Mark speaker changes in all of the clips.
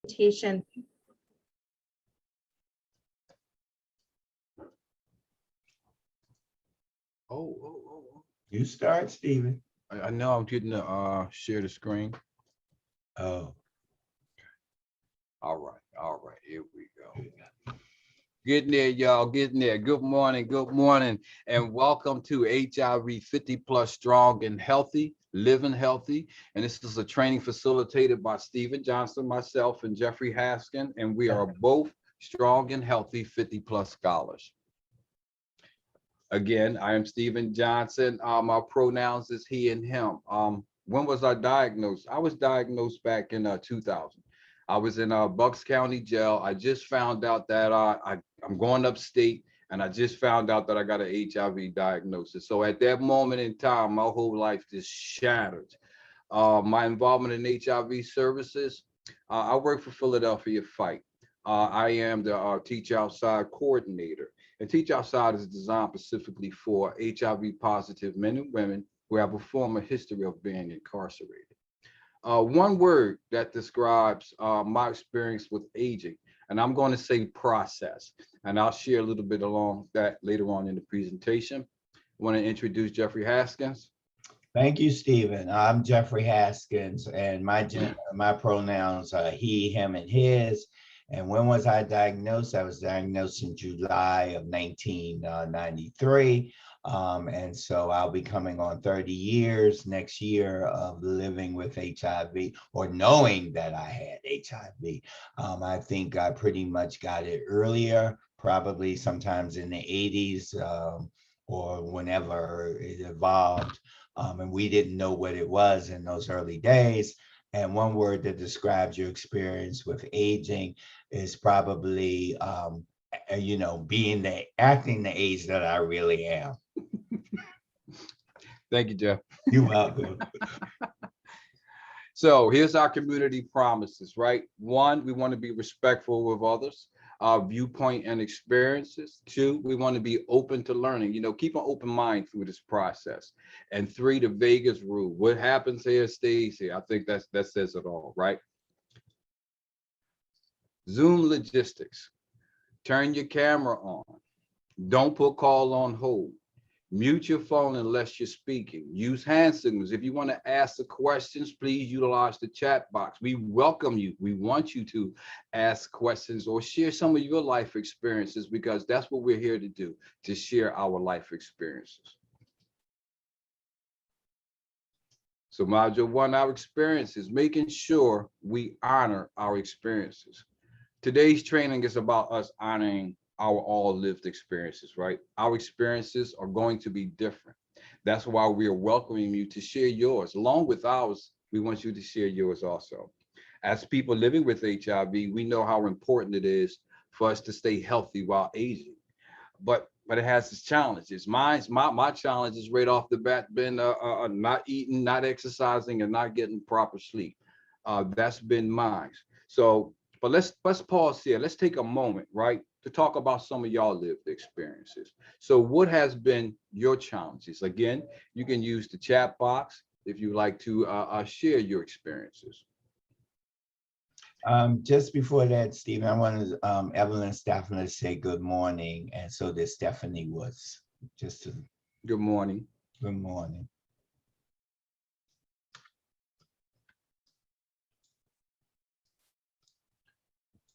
Speaker 1: presentation.
Speaker 2: You start, Stephen.
Speaker 3: I know I'm getting to share the screen.
Speaker 2: Oh,
Speaker 3: All right, here we go. Getting there, y'all, getting there. Good morning, and welcome to HIV 50 plus strong and healthy, living healthy. And this is a training facilitated by Stephen Johnson, myself, and Jeffrey Haskin, and we are both strong and healthy 50 plus scholars. Again, I am Stephen Johnson. My pronouns is he and him. When was I diagnosed? I was diagnosed back in 2000. I was in Bucks County Jail. I just found out that I'm going upstate, and I just found out that I got an HIV diagnosis. So at that moment in time, my whole life just shattered. My involvement in HIV services, I work for Philadelphia Fight. I am the Teach Outside coordinator. And Teach Outside is designed specifically for HIV positive men and women who have a former history of being incarcerated. One word that describes my experience with aging, and I'm going to say process, and I'll share a little bit along that later on in the presentation. I want to introduce Jeffrey Haskins.
Speaker 2: thank you, Stephen. I'm Jeffrey Haskins, and my pronouns are he, him, and his. And when was I diagnosed? I was diagnosed in July of 1993. And so I'll be coming on 30 years next year of living with HIV, or knowing that I had HIV. I think I pretty much got it earlier, probably sometimes in the 80s or whenever it evolved. And we didn't know what it was in those early days. And one word that describes your experience with aging is probably, acting the age that I really am.
Speaker 3: Thank you, Jeff.
Speaker 2: You're welcome.
Speaker 3: So here's our community promises, right? One, we want to be respectful with others, our viewpoint and experiences. Two, we want to be open to learning, keep an open mind through this process. And three, the Vegas rule, what happens here stays here. I think that says it all, right? Zoom logistics, turn your camera on. Don't put call on hold. Mute your phone unless you're speaking. Use hand signals. If you want to ask the questions, please utilize the chat box. We welcome you. We want you to ask questions or share some of your life experiences, because that's what we're here to do, to share our life experiences. So module one, our experiences, making sure we honor our experiences. Today's training is about us honoring our all lived experiences, right? Our experiences are going to be different. That's why we are welcoming you to share yours. Along with ours, we want you to share yours also. As people living with HIV, we know how important it is for us to stay healthy while aging. But it has its challenges. My challenges right off the bat been not eating, not exercising, and not getting proper sleep. That's been mine. So, but let's pause here. Let's take a moment, right, to talk about some of y'all lived experiences. So what has been your challenges? Again, you can use the chat box if you like to share your experiences.
Speaker 2: Just before that, Stephen, I wanted Evelyn Stafford to say good morning, and so did Stephanie Woods.
Speaker 3: Good morning.
Speaker 2: Good morning.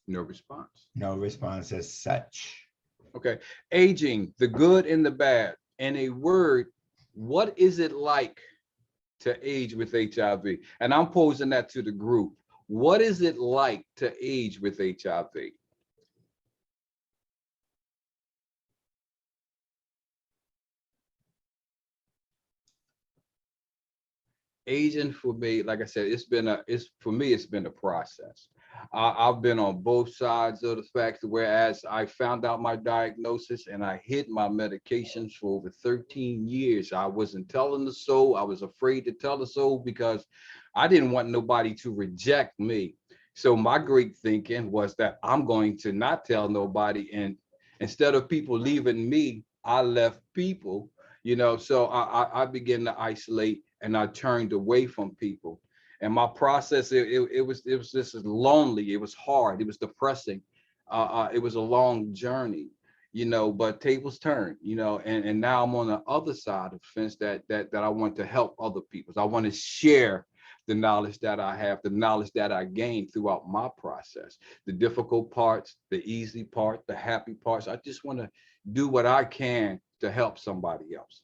Speaker 3: No response.
Speaker 2: No response as such.
Speaker 3: Okay. Aging, the good and the bad. In a word, what is it like to age with HIV? And I'm posing that to the group. What is it like to age with HIV? Aging for me, like I said, it's been a process. I've been on both sides of the fact, whereas I found out my diagnosis and I hid my medications for over 13 years. I wasn't telling the soul. I was afraid to tell the soul because I didn't want nobody to reject me. So my great thinking was that I'm going to not tell nobody. And instead of people leaving me, I left people, so I began to isolate and I turned away from people. And my process, it was just lonely. It was hard. It was depressing. It was a long journey, but tables turn, and now I'm on the other side of the fence that I want to help other people. I want to share the knowledge that I have, the knowledge that I gained throughout my process, the difficult parts, the easy part, the happy parts. I just want to do what I can to help somebody else.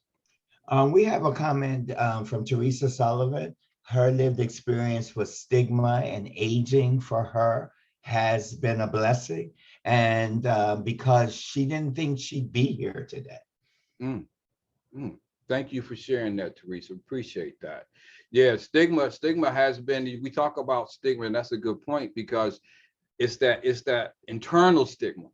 Speaker 2: We have a comment from Teresa Sullivan. Her lived experience with stigma and aging for her has been a blessing, and because she didn't think she'd be here today.
Speaker 3: Mm, mm. Thank you for sharing that, Teresa. Appreciate that. Yeah, stigma has been, we talk about stigma, and that's a good point, because it's that internal stigma.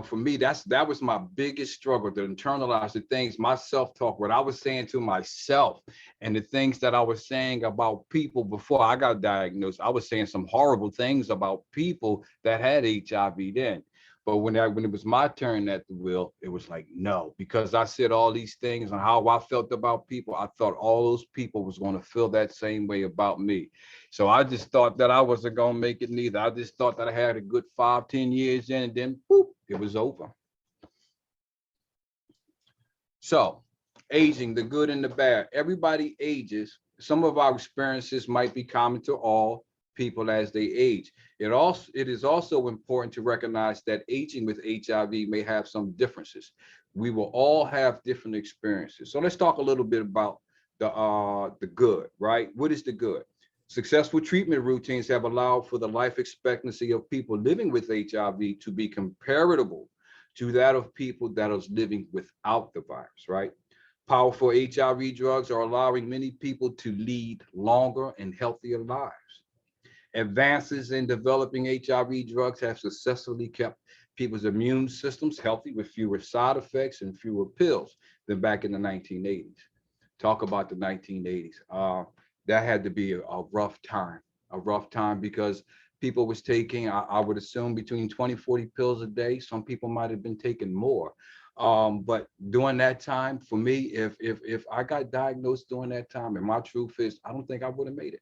Speaker 3: For me, that was my biggest struggle, to internalize the things, my self-talk, what I was saying to myself, and the things that I was saying about people before I got diagnosed. I was saying some horrible things about people that had HIV then. But when it was my turn at the wheel, it was like, no, because I said all these things and how I felt about people. I thought all those people was going to feel that same way about me. So I just thought that I wasn't going to make it neither. I just thought that I had a good 5-10 years in, and then boop, it was over. So aging, the good and the bad. Everybody ages. Some of our experiences might be common to all people as they age. It is also important to recognize that aging with HIV may have some differences. We will all have different experiences. So let's talk a little bit about the good, right? What is the good? Successful treatment routines have allowed for the life expectancy of people living with HIV to be comparable to that of people that are living without the virus, right? Powerful HIV drugs are allowing many people to lead longer and healthier lives. Advances in developing HIV drugs have successfully kept people's immune systems healthy with fewer side effects and fewer pills than back in the 1980s. Talk about the 1980s. That had to be a rough time because people was taking, I would assume, between 20-40 pills a day. Some people might have been taking more. But during that time, for me, if I got diagnosed during that time, and my truth is, I don't think I would have made it.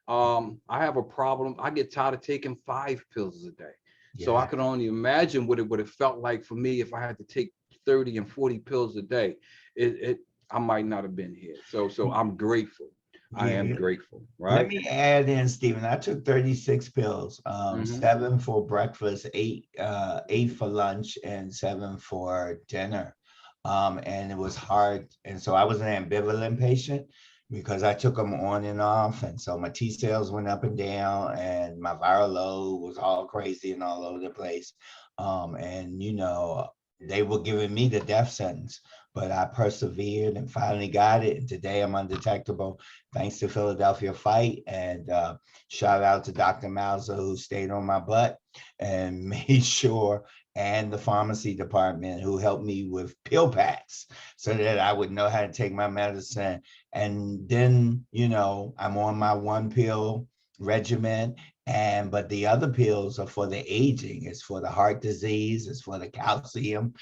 Speaker 3: I have a problem. I get tired of taking 5 pills a day. So I could only imagine what it would have felt like for me if I had to take 30 and 40 pills a day. I might not have been here. So I'm grateful. I am grateful, right?
Speaker 2: Let me add in, Stephen. I took 36 pills, 7 for breakfast, 8 for lunch, and 7 for dinner. And it was hard. And so I was an ambivalent patient because I took them on and off. And so my T cells went up and down, and my viral load was all crazy and all over the place. And, they were giving me the death sentence, but I persevered and finally got it. And today I'm undetectable thanks to Philadelphia Fight. And shout out to Dr. Mauser, who stayed on my butt and made sure, and the pharmacy department, who helped me with pill packs so that I would know how to take my medicine. And then, I'm on my 1 pill regimen. But the other pills are for the aging. It's for the heart disease. It's for the calcium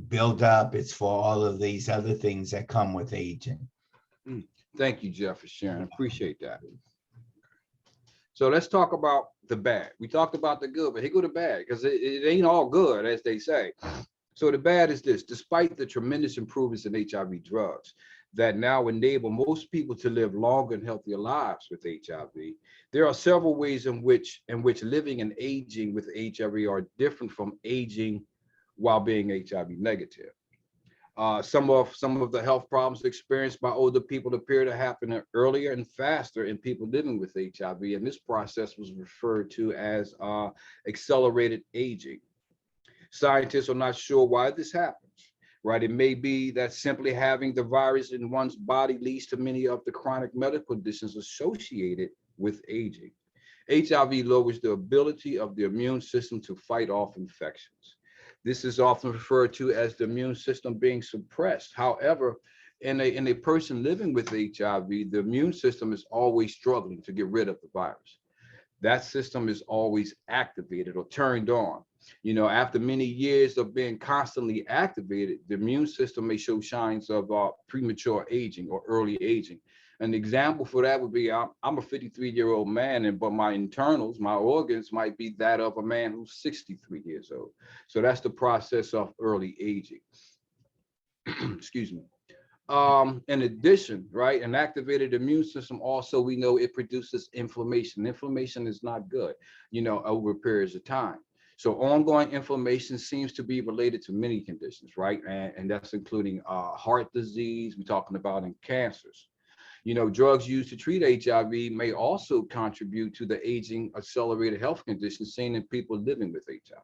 Speaker 2: buildup. It's for all of these other things that come with aging.
Speaker 3: Thank you, Jeff, for sharing. I appreciate that. So let's talk about the bad. We talked about the good, but here go the bad, because it ain't all good, as they say. So the bad is this: despite the tremendous improvements in HIV drugs that now enable most people to live longer and healthier lives with HIV, there are several ways in which living and aging with HIV are different from aging while being HIV negative. Some of the health problems experienced by older people appear to happen earlier and faster in people living with HIV, and this process was referred to as accelerated aging. Scientists are not sure why this happens. Right, it may be that simply having the virus in one's body leads to many of the chronic medical conditions associated with aging. HIV lowers the ability of the immune system to fight off infections. This is often referred to as the immune system being suppressed. However, in a person living with HIV, the immune system is always struggling to get rid of the virus. That system is always activated or turned on. After many years of being constantly activated, the immune system may show signs of premature aging or early aging. An example for that would be I'm a 53-year-old man, but my internals, my organs might be that of a man who's 63 years old. So that's the process of early aging. Excuse me. In addition, right, an activated immune system also, we know it produces inflammation. Inflammation is not good, over periods of time. So ongoing inflammation seems to be related to many conditions, right? And that's including heart disease, we're talking about in cancers. Drugs used to treat HIV may also contribute to the aging accelerated health conditions seen in people living with HIV.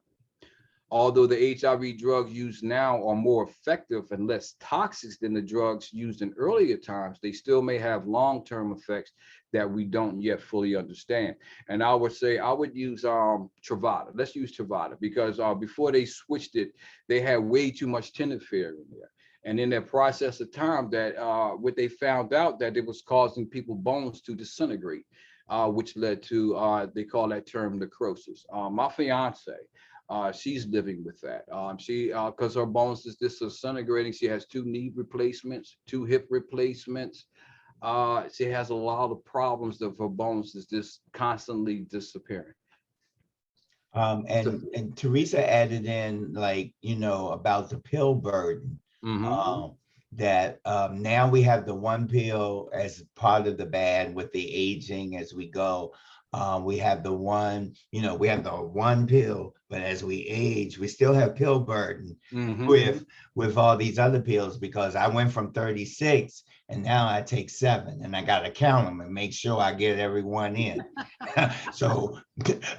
Speaker 3: Although the HIV drugs used now are more effective and less toxic than the drugs used in earlier times, they still may have long-term effects that we don't yet fully understand. And I would say I would use Truvada. Let's use Truvada because before they switched it, they had way too much tenofovir in there. And in that process of time, that what they found out that it was causing people's bones to disintegrate, which led to they call that term necrosis. My fiance. She's living with that. Because her bones is disintegrating. She has 2 knee replacements, 2 hip replacements. She has a lot of problems of her bones is just constantly disappearing.
Speaker 2: And Teresa added in, like, about the pill burden. That now we have the one pill as part of the bad with the aging as we go. We have the one, we have the one pill, but as we age, we still have pill burden with all these other pills, because I went from 36 and now I take 7 and I got to count them and make sure I get everyone in. So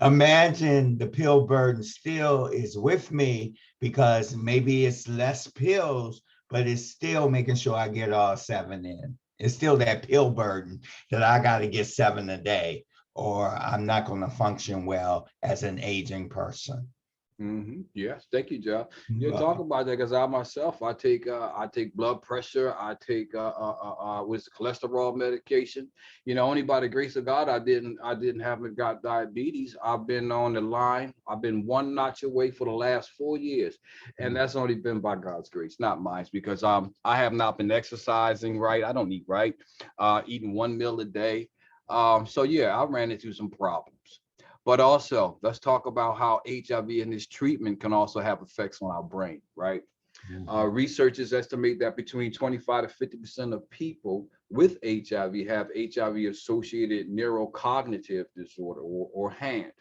Speaker 2: imagine the pill burden still is with me, because maybe it's less pills, but it's still making sure I get all 7 in. It's still that pill burden that I got to get 7 a day, or I'm not going to function well as an aging person.
Speaker 3: Yes, thank you, Jeff. You talk about that because I myself, I take blood pressure, I take with cholesterol medication. Only by the grace of God, I haven't got diabetes. I've been on the line. I've been 1 notch away for the last 4 years, and that's only been by God's grace, not mine, because I have not been exercising right. I don't eat right, eating 1 meal a day. So yeah, I ran into some problems. But also, let's talk about how HIV and its treatment can also have effects on our brain, right? Researchers estimate that between 25 to 50% of people with HIV have HIV-associated neurocognitive disorder, or HAND.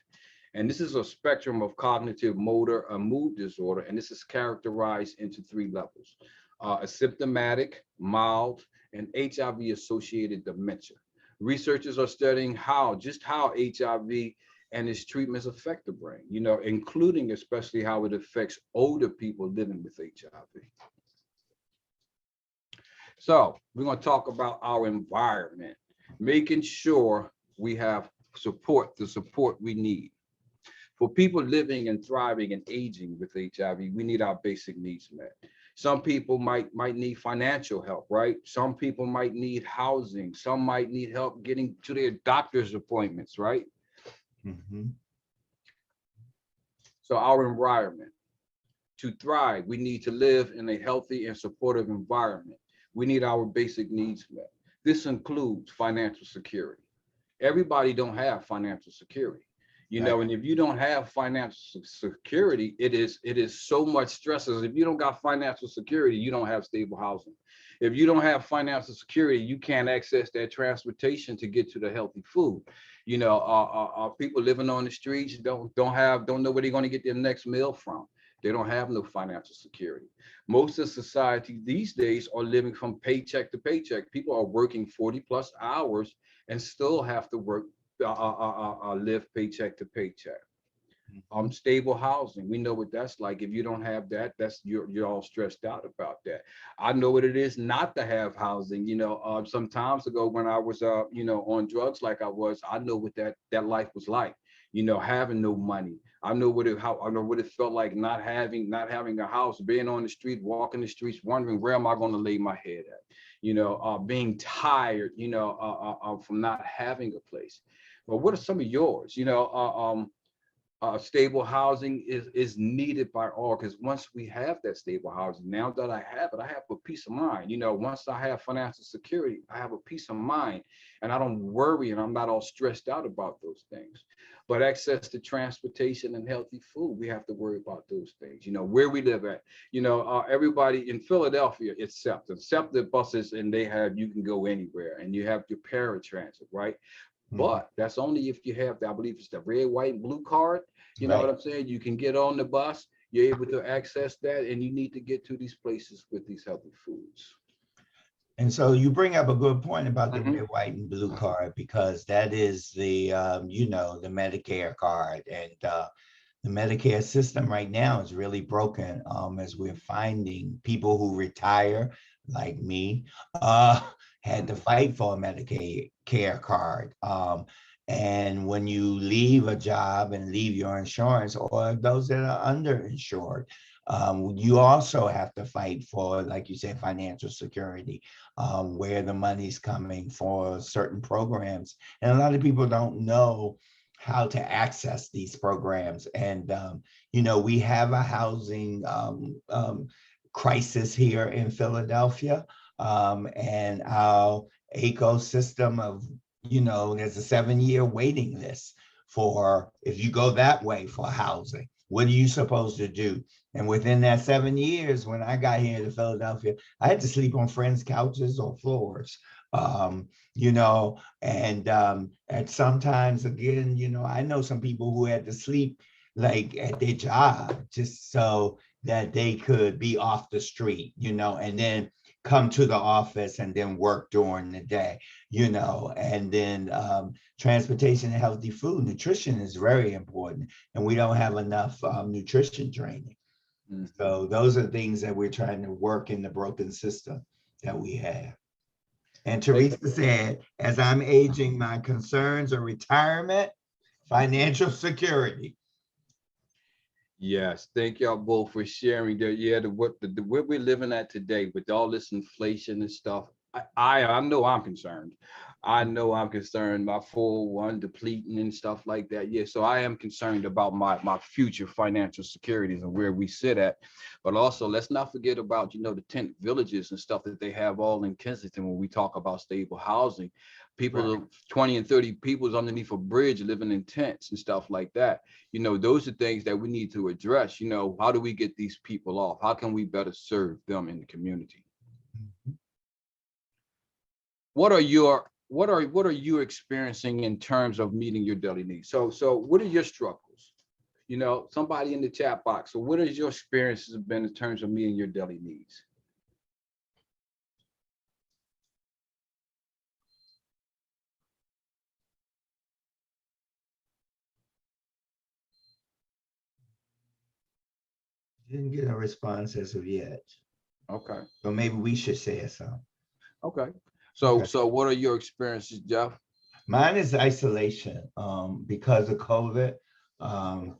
Speaker 3: And this is a spectrum of cognitive, motor, and mood disorder, and this is characterized into 3 levels: asymptomatic, mild, and HIV-associated dementia. Researchers are studying how HIV and its treatments affect the brain, including especially how it affects older people living with HIV. So we're going to talk about our environment, making sure we have the support we need. For people living and thriving and aging with HIV, we need our basic needs met. Some people might need financial help, right? Some people might need housing. Some might need help getting to their doctor's appointments, right? So our environment. To thrive, we need to live in a healthy and supportive environment. We need our basic needs met. This includes financial security. Everybody don't have financial security. And if you don't have financial security, it is so much stress. If you don't got financial security, you don't have stable housing. If you don't have financial security, you can't access that transportation to get to the healthy food. People living on the streets don't know where they're going to get their next meal from. They don't have no financial security. Most of society these days are living from paycheck to paycheck. People are working 40+ hours and still have to work, live paycheck to paycheck. Stable housing, we know what that's like. If you don't have that, you're all stressed out about that. I know what it is not to have housing. Some times ago when I was on drugs like I was, I know what that life was like. Having no money. I know what it felt like not having a house, being on the street, walking the streets, wondering where am I going to lay my head at. Being tired, from not having a place. But what are some of yours? stable housing is needed by all, because once we have that stable housing, now that I have it, I have a peace of mind. Once I have financial security, I have a peace of mind, and I don't worry, and I'm not all stressed out about those things. But access to transportation and healthy food, we have to worry about those things. Where we live at. Everybody in Philadelphia, it's SEPTA buses, and you can go anywhere, and you have your paratransit, right? But that's only if you have, I believe it's the red, white, and blue card. You know
Speaker 2: Right.
Speaker 3: what I'm saying? You can get on the bus, you're able to access that, and you need to get to these places with these healthy foods.
Speaker 2: And so you bring up a good point about the
Speaker 3: Mhm.
Speaker 2: red, white, and blue card, because that is the Medicare card. And the Medicare system right now is really broken, as we're finding people who retire, like me, had to fight for a Medicare care card. And when you leave a job and leave your insurance, or those that are underinsured, you also have to fight for, like you said, financial security, where the money's coming for certain programs. And a lot of people don't know how to access these programs. And, we have a housing crisis here in Philadelphia, and our ecosystem of, there's a 7-year waiting list for, if you go that way for housing, what are you supposed to do? And within that 7 years, when I got here to Philadelphia, I had to sleep on friends' couches or floors. Um, and sometimes again, I know some people who had to sleep like at their job just so that they could be off the street, and then come to the office and then work during the day, and then transportation and healthy food. Nutrition is very important, and we don't have enough nutrition training. So those are things that we're trying to work in the broken system that we have. And
Speaker 3: Hey,
Speaker 2: Teresa said, as I'm aging, my concerns are retirement, financial security.
Speaker 3: yes, thank y'all both for sharing that. Yeah, what we're living at today with all this inflation and stuff. I know I'm concerned. I know I'm concerned. My 401 depleting and stuff like that. Yeah, so I am concerned about my future financial securities and where we sit at. But also, let's not forget about the tent villages and stuff that they have all in Kensington when we talk about stable housing. People,
Speaker 2: Right.
Speaker 3: 20 and 30 people underneath a bridge living in tents and stuff like that. Those are things that we need to address. How do we get these people off? How can we better serve them in the community? What are you experiencing in terms of meeting your daily needs? So what are your struggles? Somebody in the chat box. So what has your experiences been in terms of meeting your daily needs?
Speaker 2: Didn't get a response as of yet.
Speaker 3: Okay.
Speaker 2: So maybe we should say something.
Speaker 3: Okay. So
Speaker 2: Okay.
Speaker 3: so what are your experiences, Jeff?
Speaker 2: Mine is isolation, because of COVID. Um,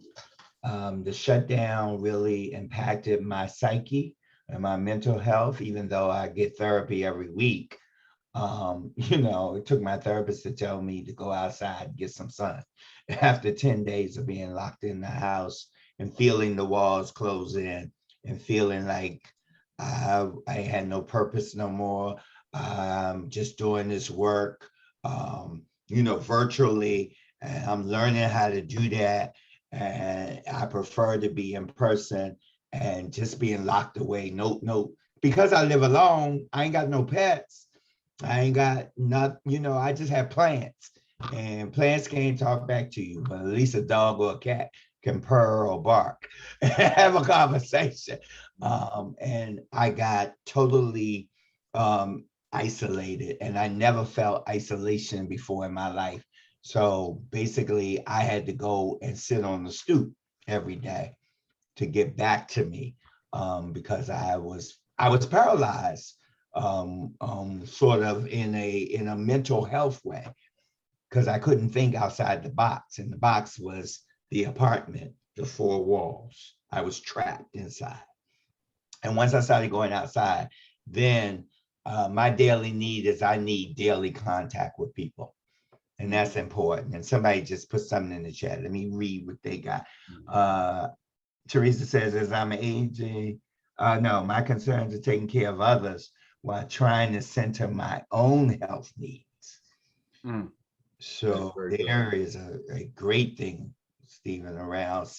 Speaker 2: the shutdown really impacted my psyche and my mental health, even though I get therapy every week. It took my therapist to tell me to go outside and get some sun after 10 days of being locked in the house and feeling the walls close in and feeling like I had no purpose no more. Just doing this work, virtually, and I'm learning how to do that. And I prefer to be in person, and just being locked away. No, because I live alone, I ain't got no pets. I ain't got not, I just have plants, and plants can't talk back to you, but at least a dog or a cat can purr or bark and have a conversation. And I got totally isolated, and I never felt isolation before in my life. So basically, I had to go and sit on the stoop every day to get back to me, because I was paralyzed, sort of in a mental health way, because I couldn't think outside the box, and the box was the apartment, the four walls. I was trapped inside. And once I started going outside, then my daily need is I need daily contact with people. And that's important. And somebody just put something in the chat. Let me read what they got. Teresa says, as I'm aging, no, my concerns are taking care of others while trying to center my own health needs.
Speaker 3: Mm.
Speaker 2: So
Speaker 3: Very good.
Speaker 2: there is a great thing, Stephen, around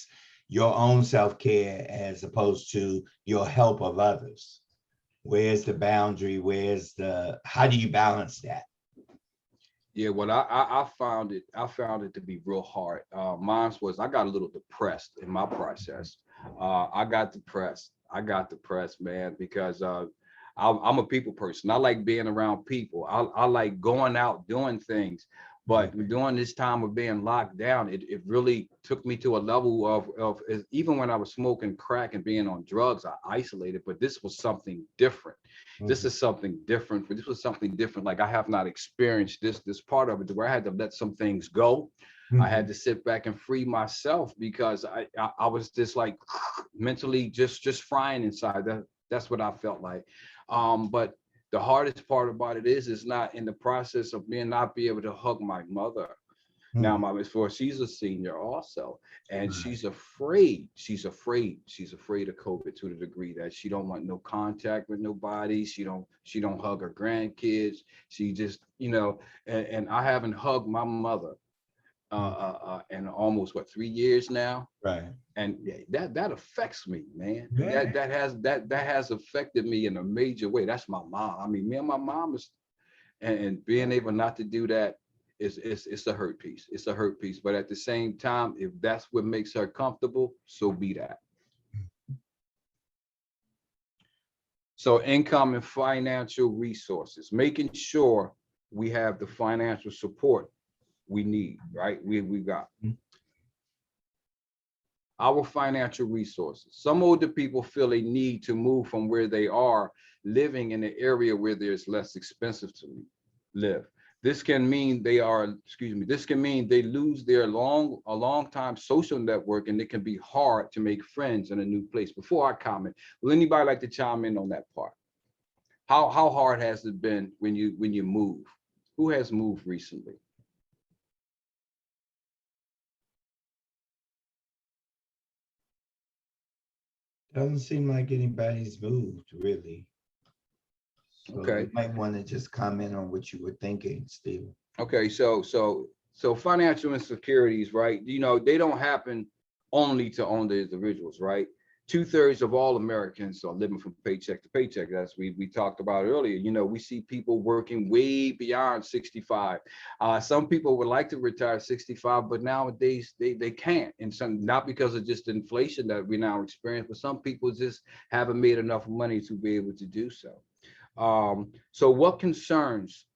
Speaker 2: your own self-care as opposed to your help of others. Where's the boundary? How do you balance that?
Speaker 3: Yeah, well, I found it to be real hard. Mine was, I got a little depressed in my process. I got depressed, man, because I'm a people person. I like being around people. I like going out doing things. But during this time of being locked down, it really took me to a level of even when I was smoking crack and being on drugs, I isolated. But this was something different. This is something different. This was something different. Like I have not experienced this part of it where I had to let some things go. I had to sit back and free myself because I was just like mentally just frying inside. That's what I felt like. But the hardest part about it is not in the process of me not be able to hug my mother. Now, my Miss Four, she's a senior also, and she's afraid. She's afraid of COVID to the degree that she don't want no contact with nobody. She don't hug her grandkids. She just, and I haven't hugged my mother in almost 3 years now.
Speaker 2: Right.
Speaker 3: And that affects me, man.
Speaker 2: Yeah.
Speaker 3: That has affected me in a major way. That's my mom. I mean, me and my mom is, and being able not to do that it's a hurt piece. It's a hurt piece. But at the same time, if that's what makes her comfortable, so be that. So income and financial resources, making sure we have the financial support we need, right? We got our financial resources. Some older people feel a need to move from where they are living in an area where there's less expensive to live. This can mean they lose their long time social network, and it can be hard to make friends in a new place. Before I comment, will anybody like to chime in on that part? How hard has it been when you move? Who has moved recently?
Speaker 2: Doesn't seem like anybody's moved really. So
Speaker 3: Okay.
Speaker 2: you might want to just comment on what you were thinking, Steve.
Speaker 3: Okay, so financial insecurities, right? They don't happen only to the individuals, right? 2/3 of all Americans are living from paycheck to paycheck. As we talked about earlier. We see people working way beyond 65. Some people would like to retire at 65, but nowadays they can't. And some, not because of just inflation that we now experience, but some people just haven't made enough money to be able to do so. So what concerns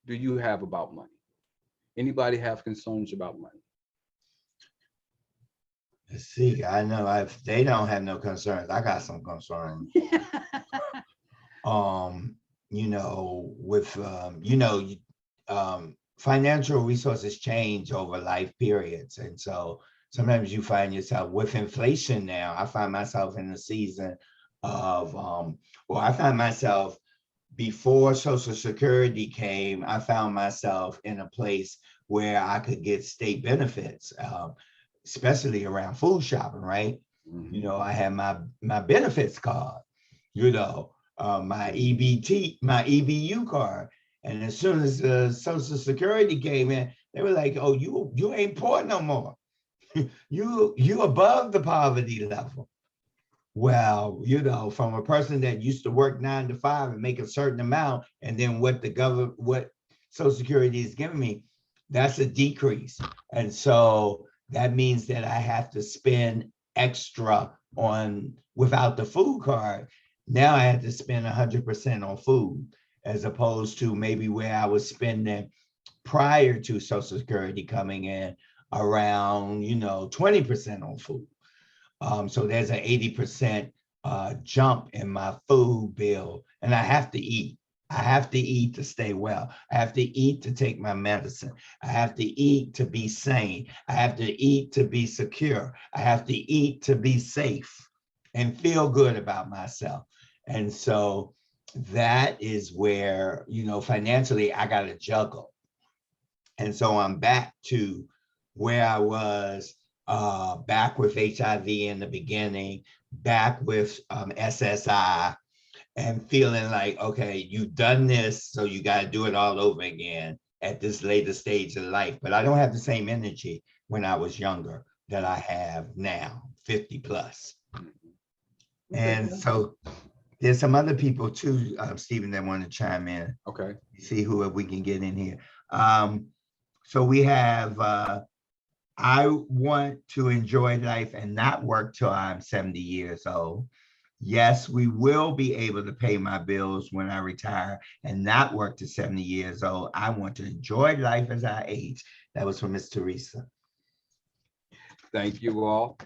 Speaker 3: do you have about money? Anybody have concerns about money?
Speaker 2: Let's see. I know if they don't have no concerns, I got some concerns. Financial resources change over life periods. And so sometimes you find yourself with inflation now. I find myself in a season of, I find myself before Social Security came, I found myself in a place where I could get state benefits, especially around food shopping, right? I had my benefits card, my EBU card. And as soon as the Social Security came in, they were like, oh, you ain't poor no more. you above the poverty level. Well, from a person that used to work 9 to 5 and make a certain amount, and then what Social Security is giving me, that's a decrease. And so that means that I have to spend extra without the food card. Now I have to spend 100% on food, as opposed to maybe where I was spending prior to Social Security coming in around, 20% on food. So there's an 80% jump in my food bill, and I have to eat. I have to eat to stay well. I have to eat to take my medicine. I have to eat to be sane. I have to eat to be secure. I have to eat to be safe and feel good about myself. And so that is where, financially, I got to juggle. And so I'm back to where I was, back with HIV in the beginning, back with SSI, and feeling like, okay, you've done this, so you got to do it all over again at this later stage of life. But I don't have the same energy when I was younger that I have now, 50 plus. And so there's some other people too, Stephen, that want to chime in.
Speaker 3: Okay.
Speaker 2: See who we can get in here. So we have, I want to enjoy life and not work till I'm 70 years old. Yes, we will be able to pay my bills when I retire and not work to 70 years old. I want to enjoy life as I age. That was from Miss Teresa.
Speaker 3: Thank you all.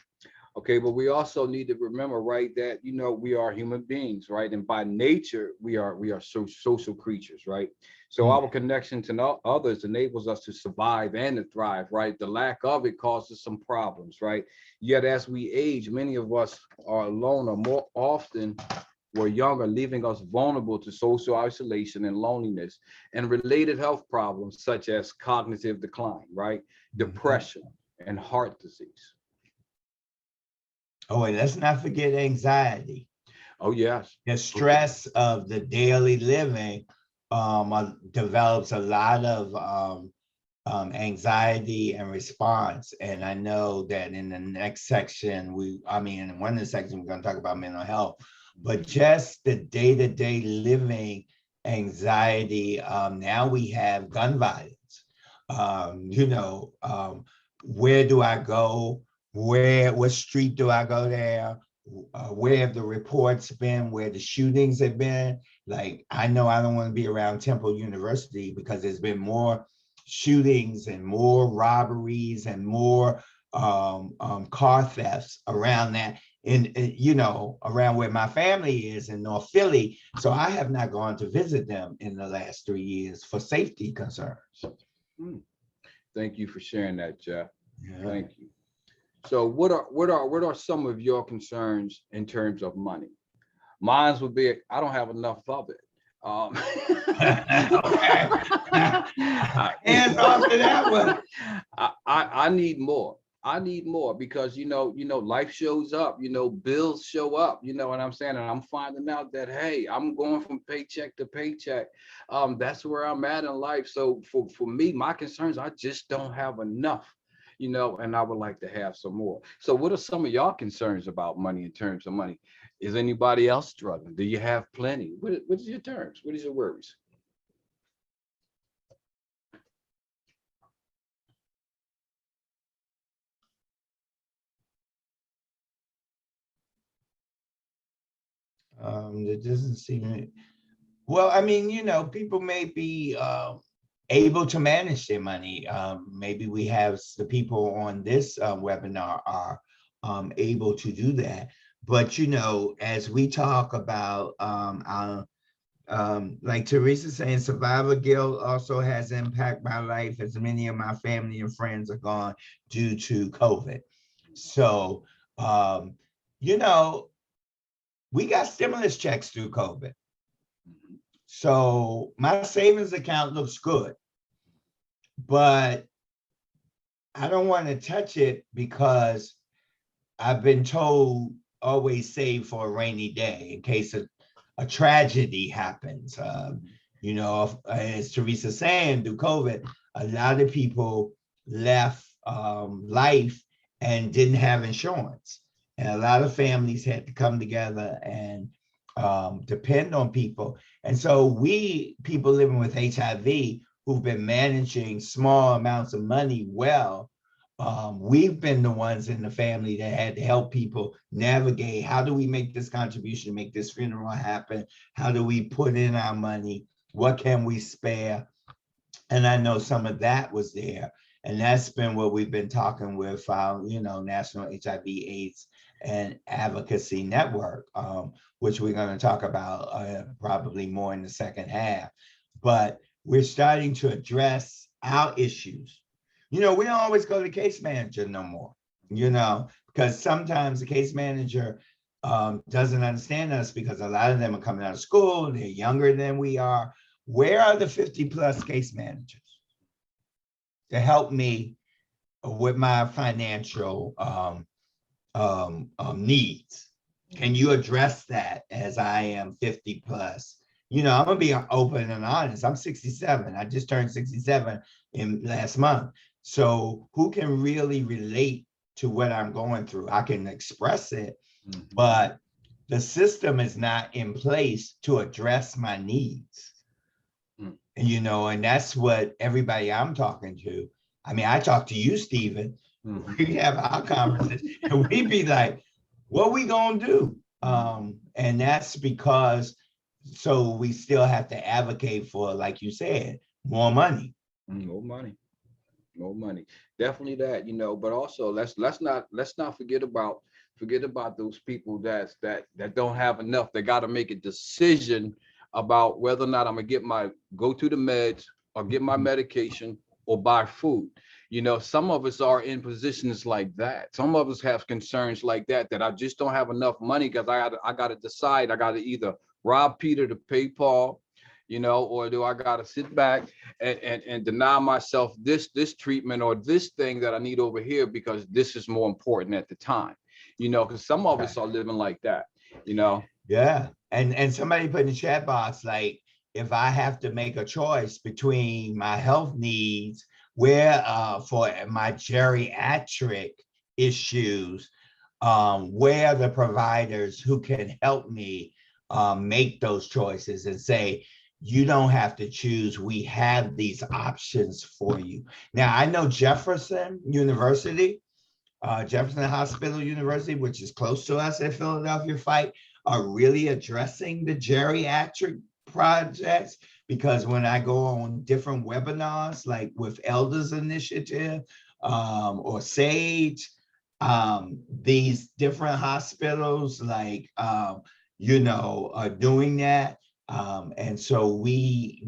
Speaker 3: Okay, but we also need to remember, right, that we are human beings, right, and by nature we are social creatures, right. So our connection to others enables us to survive and to thrive, right. The lack of it causes some problems, right. Yet as we age, many of us are alone, or more often we're younger, leaving us vulnerable to social isolation and loneliness and related health problems such as cognitive decline, right, depression, and heart disease.
Speaker 2: Oh, and let's not forget anxiety.
Speaker 3: Oh, yes.
Speaker 2: The stress of the daily living develops a lot of anxiety and response. And I know that in the next section, in one of the sections, we're going to talk about mental health, but just the day-to-day living anxiety. Now we have gun violence. Where do I go? What street do I go there? Where have the reports been, where the shootings have been? Like, I know I don't want to be around Temple University because there's been more shootings and more robberies and more car thefts around that, around where my family is in North Philly. So I have not gone to visit them in the last 3 years for safety concerns.
Speaker 3: Thank you for sharing that, Jeff.
Speaker 2: Yeah.
Speaker 3: Thank you. So what are some of your concerns in terms of money? Mine would be, I don't have enough of it.
Speaker 2: Okay. Hands off to that one.
Speaker 3: I need more. I need more because life shows up, bills show up, what I'm saying? And I'm finding out that, hey, I'm going from paycheck to paycheck. That's where I'm at in life. So for me, my concerns, I just don't have enough. And I would like to have some more. So what are some of y'all concerns about money in terms of money? Is anybody else struggling? Do you have plenty? What is your terms? What is your worries?
Speaker 2: It doesn't seem, well, people may be able to manage their money. Maybe we have the people on this webinar are able to do that. But, as we talk about, like Teresa saying, survivor guilt also has impacted my life, as many of my family and friends are gone due to COVID. So, we got stimulus checks through COVID. So my savings account looks good, but I don't want to touch it because I've been told always save for a rainy day in case a tragedy happens. As Teresa saying, through COVID, a lot of people left life and didn't have insurance. And a lot of families had to come together and depend on people. And so people living with HIV who've been managing small amounts of money well, we've been the ones in the family that had to help people navigate. How do we make this contribution, make this funeral happen? How do we put in our money? What can we spare? And I know some of that was there. And that's been what we've been talking with our, National HIV/AIDS and Advocacy Network, which we're going to talk about probably more in the second half. But we're starting to address our issues. We don't always go to the case manager no more, because sometimes the case manager doesn't understand us because a lot of them are coming out of school, they're younger than we are. Where are the 50 plus case managers? to help me with my financial needs. Can you address that as I am 50 plus? You know, I'm gonna be open and honest. I'm 67. I just turned 67 in last month. So who can really relate to what I'm going through? I can express it, but the system is not in place to address my needs. You know, and that's what everybody I'm talking to. I mean, I talk to you, Stephen. We have our conversation, and we be like, "What we gonna do?" And that's because so we still have to advocate for, like you said, more money.
Speaker 3: More money, more money. Definitely that, you know. But also, let's not forget about those people that don't have enough. They got to make a decision about whether or not I'm gonna go to the meds or get my medication or buy food. You know, some of us are in positions like that. Some of us have concerns like that I just don't have enough money because I gotta decide. I gotta either rob Peter to pay Paul, you know, or do I gotta sit back and deny myself this treatment or this thing that I need over here because this is more important at the time, you know, because some of us are living like that, you know.
Speaker 2: Yeah. And somebody put in the chat box, like, if I have to make a choice between my health needs, where for my geriatric issues, where are the providers who can help me make those choices and say, you don't have to choose. We have these options for you. Now, I know Jefferson University, Jefferson Hospital University, which is close to us at Philadelphia Fight, are really addressing the geriatric projects, because when I go on different webinars, like with Elders Initiative or SAGE, these different hospitals, like, you know, are doing that. And so we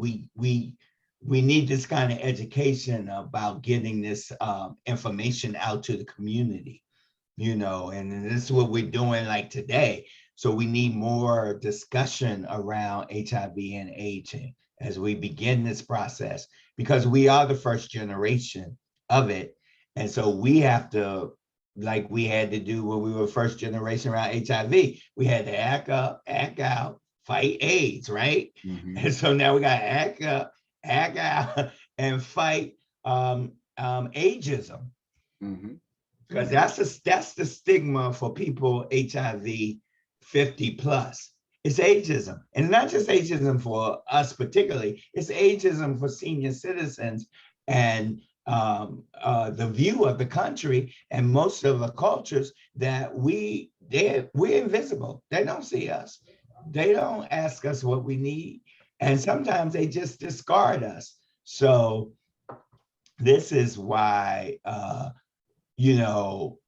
Speaker 2: need this kind of education about getting this information out to the community, you know, and this is what we're doing like today. So we need more discussion around HIV and AIDS as we begin this process, because we are the first generation of it. And so we have to, like we had to do when we were first generation around HIV, we had to act up, act out, fight AIDS, right? And so now we got to act up, act out, and fight ageism. Because that's the stigma for people HIV 50 plus. It's ageism, and not just ageism for us particularly. It's ageism for senior citizens and the view of the country and most of the cultures that we're invisible. They don't see us. They don't ask us what we need, and sometimes they just discard us. So this is why. You know,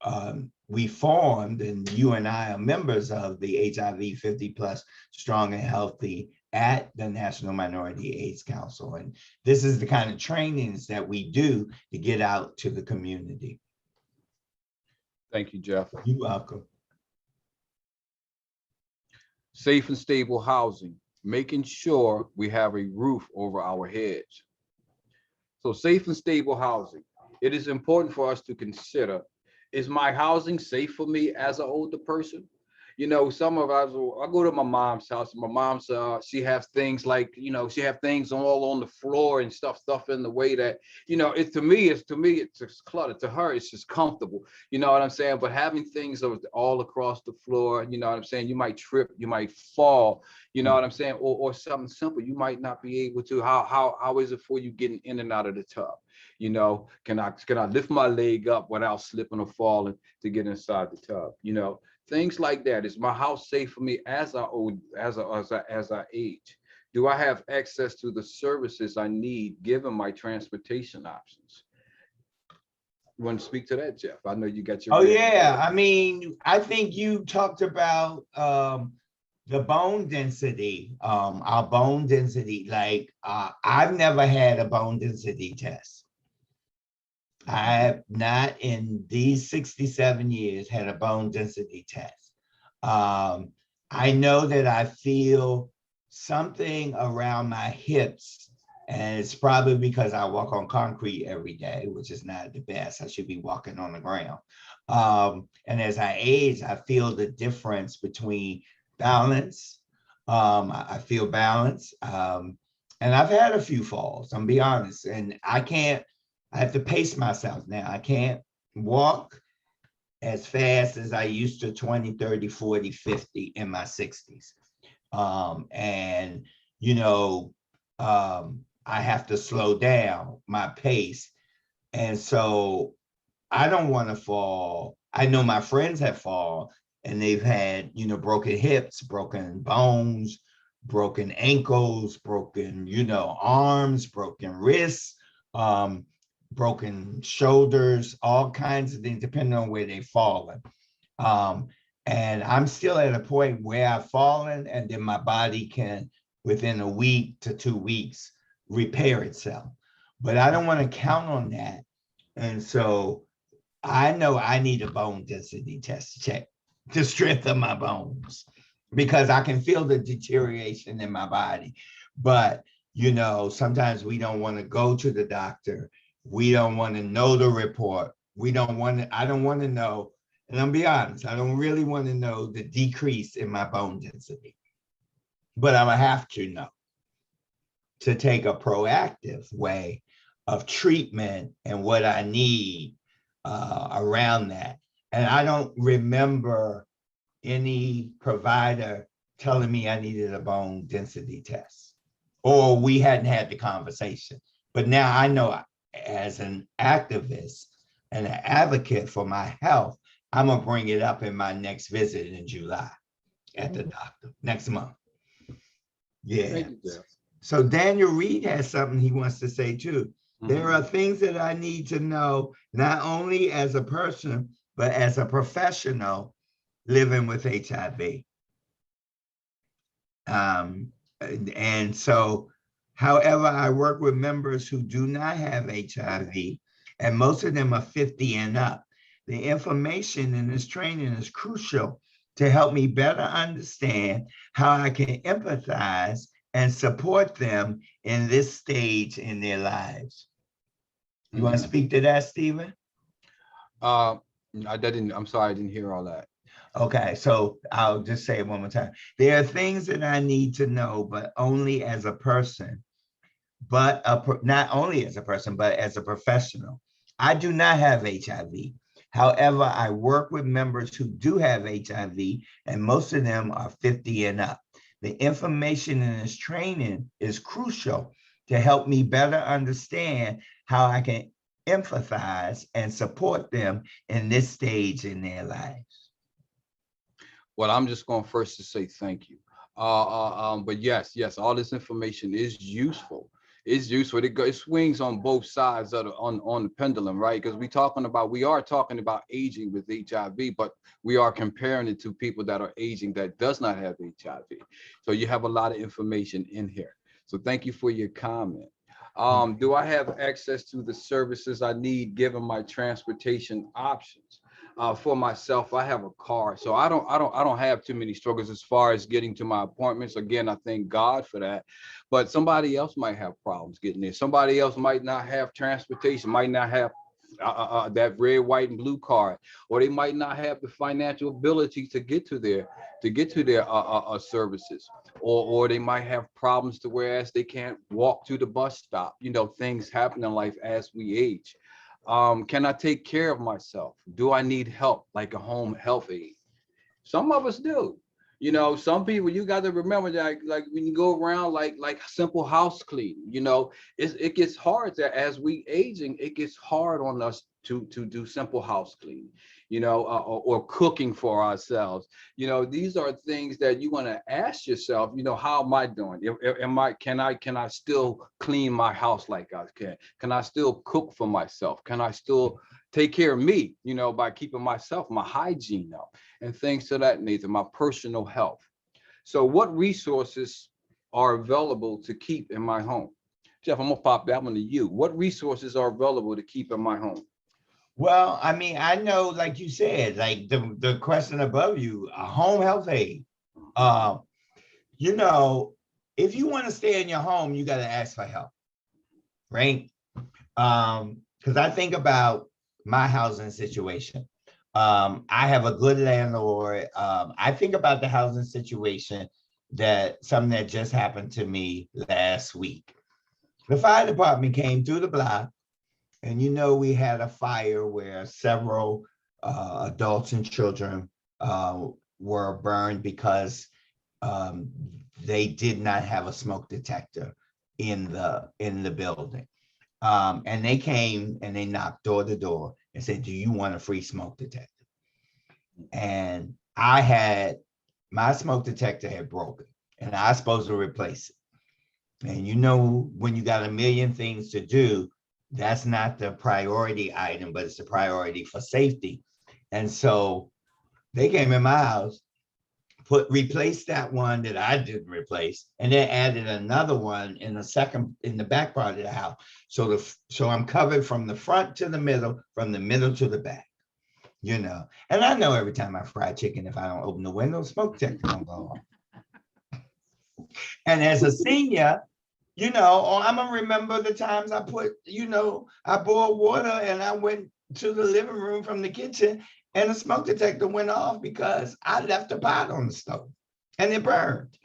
Speaker 2: we formed, and you and I are members of the HIV 50 plus strong and healthy at the National Minority AIDS Council. And this is the kind of trainings that we do to get out to the community.
Speaker 3: Thank you, Jeff.
Speaker 2: You're welcome.
Speaker 3: Safe and stable housing, making sure we have a roof over our heads. So safe and stable housing. It is important for us to consider, is my housing safe for me as an older person? You know, some of us, I go to my mom's house, and my mom's, she has things like, you know, she have things all on the floor and stuff in the way that, you know, it's just clutter. To her, it's just comfortable. You know what I'm saying? But having things all across the floor, you know what I'm saying? You might trip, you might fall, you know what I'm saying? Or something simple, you might not be able to. How is it for you getting in and out of the tub? You know, can I lift my leg up without slipping or falling to get inside the tub? You know, things like that. Is my house safe for me as I age? Do I have access to the services I need given my transportation options? You want to speak to that, Jeff? I know you got your.
Speaker 2: Oh yeah, I mean, I think you talked about the bone density, our bone density. Like I've never had a bone density test. I have not in these 67 years had a bone density test. I know that I feel something around my hips And it's probably because I walk on concrete every day, which is not the best. I should be walking on the ground. And as I age, I feel the difference between balance. I feel balance. And I've had a few falls, I'm be honest. And I have to pace myself now. I can't walk as fast as I used to 20, 30, 40, 50 in my 60s. And, you know, I have to slow down my pace. And so I don't want to fall. I know my friends have fallen and they've had, broken hips, broken bones, broken ankles, broken, arms, broken wrists, um, broken shoulders, all kinds of things, depending on where they've fallen. Um, and I'm still at a point where I've fallen, and then my body can, within a week to 2 weeks, repair itself. But I don't want to count on that. And so I know I need a bone density test to check the strength of my bones because I can feel the deterioration in my body. But, sometimes we don't want to go to the doctor. We don't want to know the report. I don't want to know. And I'll be honest, I don't really want to know the decrease in my bone density, but I'm gonna have to know to take a proactive way of treatment and what I need around that. And I don't remember any provider telling me I needed a bone density test, or we hadn't had the conversation. But now I know, as an activist and an advocate for my health, I'm gonna bring it up in my next visit in July at the doctor next month. Yeah. So Daniel Reed has something he wants to say too. There are things that I need to know, not only as a person, but as a professional living with HIV. And so, however, I work with members who do not have HIV, and most of them are 50 and up. The information in this training is crucial to help me better understand how I can empathize and support them in this stage in their lives. You want to speak to that, Stephen?
Speaker 3: I'm sorry, I didn't hear all that.
Speaker 2: Okay, so I'll just say it one more time. There are things that I need to know, but only as a person, but not only as a person, but as a professional. I do not have HIV. However, I work with members who do have HIV, and most of them are 50 and up. The information in this training is crucial to help me better understand how I can empathize and support them in this stage in their lives.
Speaker 3: Well, I'm just going first to say thank you. But yes, all this information is useful. It's useful. It swings on both sides of on the pendulum, right? Because we are talking about aging with HIV, but we are comparing it to people that are aging that does not have HIV. So you have a lot of information in here. So thank you for your comment. Do I have access to the services I need given my transportation options? For myself, I have a car, so I don't have too many struggles as far as getting to my appointments. Again, I thank God for that. But somebody else might have problems getting there. Somebody else might not have transportation, might not have that red, white, and blue card, or they might not have the financial ability to get to their services, or they might have problems to whereas they can't walk to the bus stop. Things happen in life as we age. Can I take care of myself? Do I need help, like a home health aide? Some of us do. Some people, you got to remember that, like when you go around like simple house cleaning, it gets hard that as we aging, it gets hard on us to do simple house cleaning, or cooking for ourselves. These are things that you want to ask yourself, how am I doing? Can I still clean my house like I can? Can I still cook for myself? Can I still take care of me, by keeping my hygiene up and things to that nature, my personal health. So what resources are available to keep in my home? Jeff, I'm gonna pop that one to you. What resources are available to keep in my home?
Speaker 2: Well, I mean, I know, like you said, like the question above you, a home health aide. Uh, if you want to stay in your home, you got to ask for help. right? Because I think about my housing situation. I have a good landlord. I think about the housing situation that something that just happened to me last week. The fire department came through the block, and we had a fire where several adults and children were burned because um, they did not have a smoke detector in the building. And they came and they knocked door to door and said, "Do you want a free smoke detector?" And my smoke detector had broken, and I was supposed to replace it. And when you got a million things to do, that's not the priority item, but it's a priority for safety. And so they came in my house, replaced that one that I didn't replace, and then added another one in the back part of the house. So I'm covered from the front to the middle, from the middle to the back. And I know every time I fry chicken, if I don't open the window, smoke detector don't go off. And as a senior, I'm gonna remember the times I boiled water and I went to the living room from the kitchen and the smoke detector went off because I left a pot on the stove and it burned.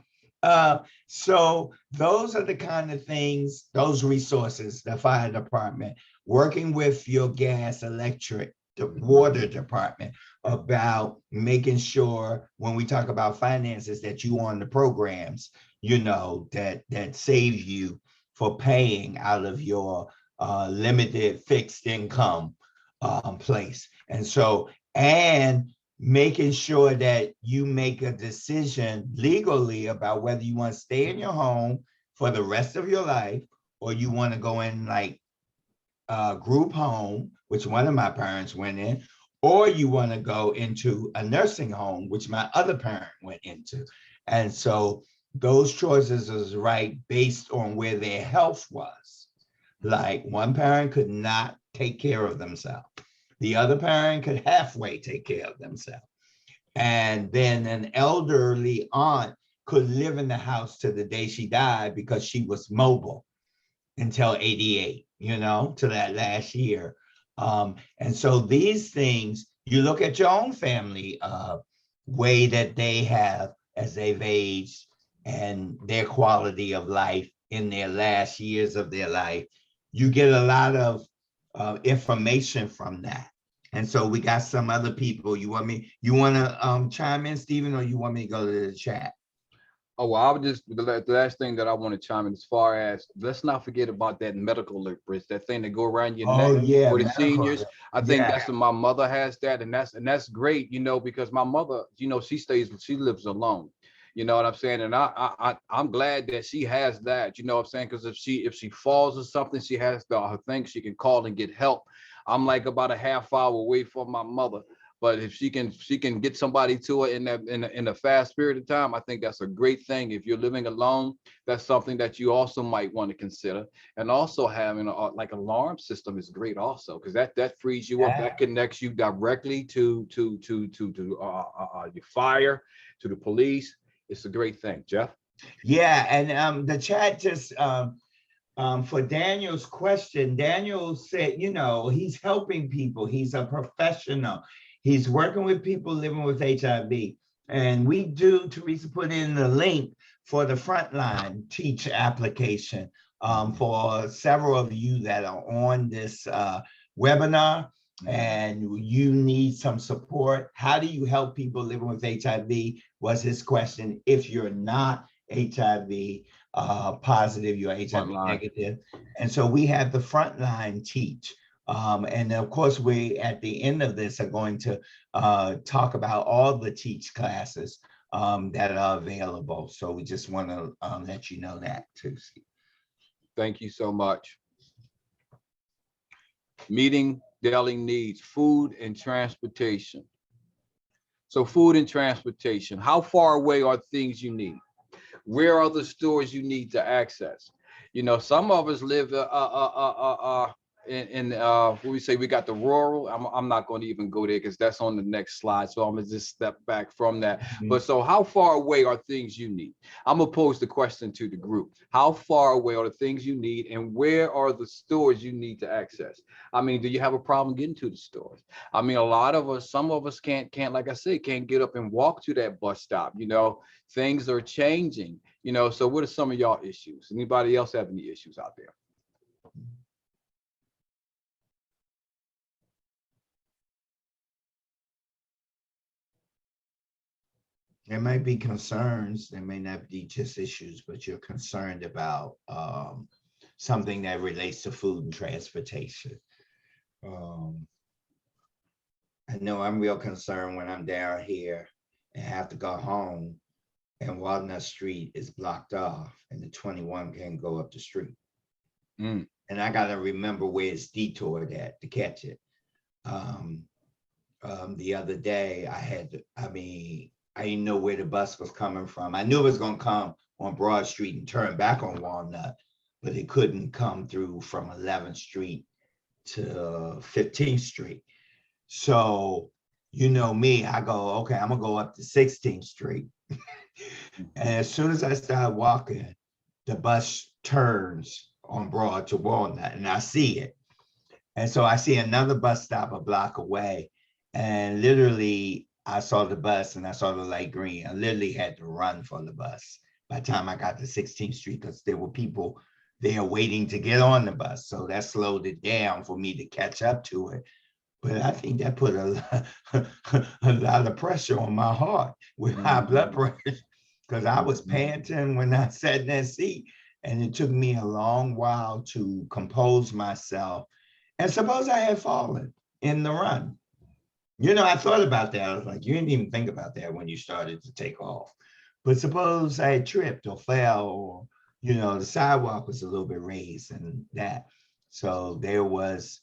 Speaker 2: So those are the kind of things, those resources, the fire department, working with your gas, electric, the water department about making sure when we talk about finances that you on the programs, that save you for paying out of your limited fixed income place. And making sure that you make a decision legally about whether you want to stay in your home for the rest of your life or you want to go in like a group home, which one of my parents went in, or you want to go into a nursing home, which my other parent went into. And so those choices is right based on where their health was. Like one parent could not take care of themselves. The other parent could halfway take care of themselves. And then an elderly aunt could live in the house to the day she died because she was mobile until 88, to that last year. And so these things, you look at your own family way that they have as they've aged and their quality of life in their last years of their life, you get a lot of information from that. And so we got some other people. You want to chime in, Stephen, or you want me to go to the chat?
Speaker 3: Oh, well, I would just, the last thing that I want to chime in as far as, let's not forget about that medical alert, Chris, that thing that go around your
Speaker 2: Oh
Speaker 3: neck
Speaker 2: yeah,
Speaker 3: for the
Speaker 2: medical.
Speaker 3: seniors. I think
Speaker 2: Yeah.
Speaker 3: that's what my mother has that. And that's great, because my mother, she lives alone. You know what I'm saying? And I'm glad that she has that, you know what I'm saying? Because if she falls or something, she has her thing, she can call and get help. I'm like about a half hour away from my mother. But if she can get somebody to it in a fast period of time, I think that's a great thing. If you're living alone, that's something that you also might want to consider. And also having like alarm system is great also, because that frees you up. That connects you directly to your fire, to the police. It's a great thing, Jeff.
Speaker 2: Yeah, and the chat just for Daniel's question, Daniel said, he's helping people. He's a professional. He's working with people living with HIV. And we do, Teresa put in the link for the Frontline Teach application for several of you that are on this webinar and you need some support. How do you help people living with HIV was his question. If you're not HIV positive, you're HIV negative. And so we have the Frontline Teach. And of course, we at the end of this are going to talk about all the Teach classes that are available. So we just want to let you know that too.
Speaker 3: Thank you so much. Meeting daily needs, food and transportation. So food and transportation, how far away are things you need? Where are the stores you need to access? Some of us live what we say, we got the rural. I'm not going to even go there because that's on the next slide. So I'm gonna just step back from that.
Speaker 2: Mhm.
Speaker 3: But so how far away are things you need? I'm gonna pose the question to the group. How far away are the things you need, and where are the stores you need to access? I mean, do you have a problem getting to the stores? I mean, a lot of us, some of us can't, like I said, can't get up and walk to that bus stop. Things are changing. So what are some of y'all issues? Anybody else have any issues out there?
Speaker 2: There might be concerns, there may not be just issues, but you're concerned about something that relates to food and transportation. Um, I know I'm real concerned when I'm down here and have to go home and Walnut Street is blocked off and the 21 can't go up the street.
Speaker 3: Mm.
Speaker 2: And I gotta remember where it's detoured at to catch it. The other day I didn't know where the bus was coming from. I knew it was gonna come on Broad Street and turn back on Walnut, but it couldn't come through from 11th Street to 15th Street. So, you know me, I go, okay, I'm gonna go up to 16th Street. And as soon as I start walking, the bus turns on Broad to Walnut and I see it. And so I see another bus stop a block away. And literally, I saw the bus and I saw the light green. I literally had to run for the bus by the time I got to 16th Street because there were people there waiting to get on the bus. So that slowed it down for me to catch up to it. But I think that put a lot of pressure on my heart with high blood pressure because I was panting when I sat in that seat. And it took me a long while to compose myself. And suppose I had fallen in the run. I thought about that. I was like, you didn't even think about that when you started to take off. But suppose I had tripped or fell, or, the sidewalk was a little bit raised and that. So that was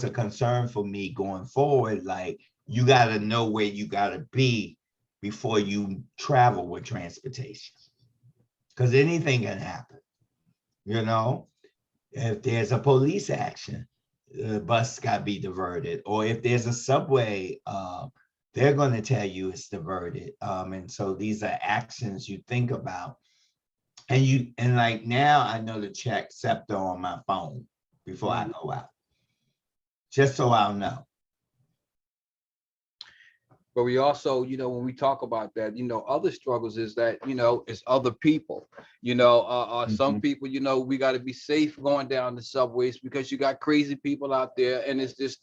Speaker 2: a concern for me going forward. Like, you got to know where you got to be before you travel with transportation. Because anything can happen, if there's a police action, the bus got to be diverted. Or if there's a subway, they're going to tell you it's diverted. And so these are actions you think about. And like now I know to check SEPTA on my phone before I go out, just so I'll know.
Speaker 3: But we also, when we talk about that, other struggles is that, it's other people, some people, we got to be safe going down the subways because you got crazy people out there. And it's just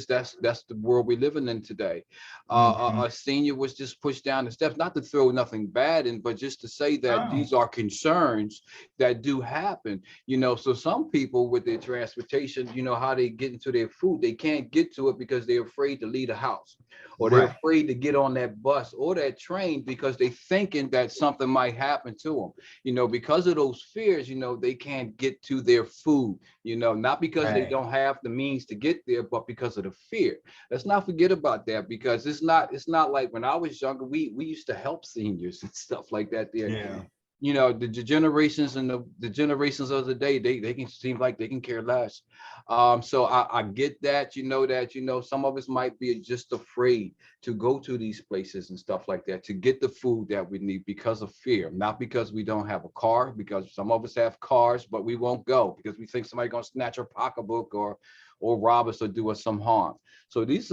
Speaker 3: that's the world we're living in today. A senior was just pushed down the steps, not to throw nothing bad in, but just to say that these are concerns that do happen, so some people with their transportation, how they get into their food, they can't get to it because they're afraid to leave the house, or they're afraid to get on that bus or that train because they thinking that something might happen to them, because of those fears, they can't get to their food, not because they don't have the means to get there, but because of the fear. Let's not forget about that, because it's not like when I was younger, we used to help seniors and stuff like that there.
Speaker 2: Yeah.
Speaker 3: The generations and the generations of the day, they can seem like they can care less. So I get that, some of us might be just afraid to go to these places and stuff like that to get the food that we need because of fear, not because we don't have a car, because some of us have cars, but we won't go because we think somebody's gonna snatch our pocketbook or rob us or do us some harm. So these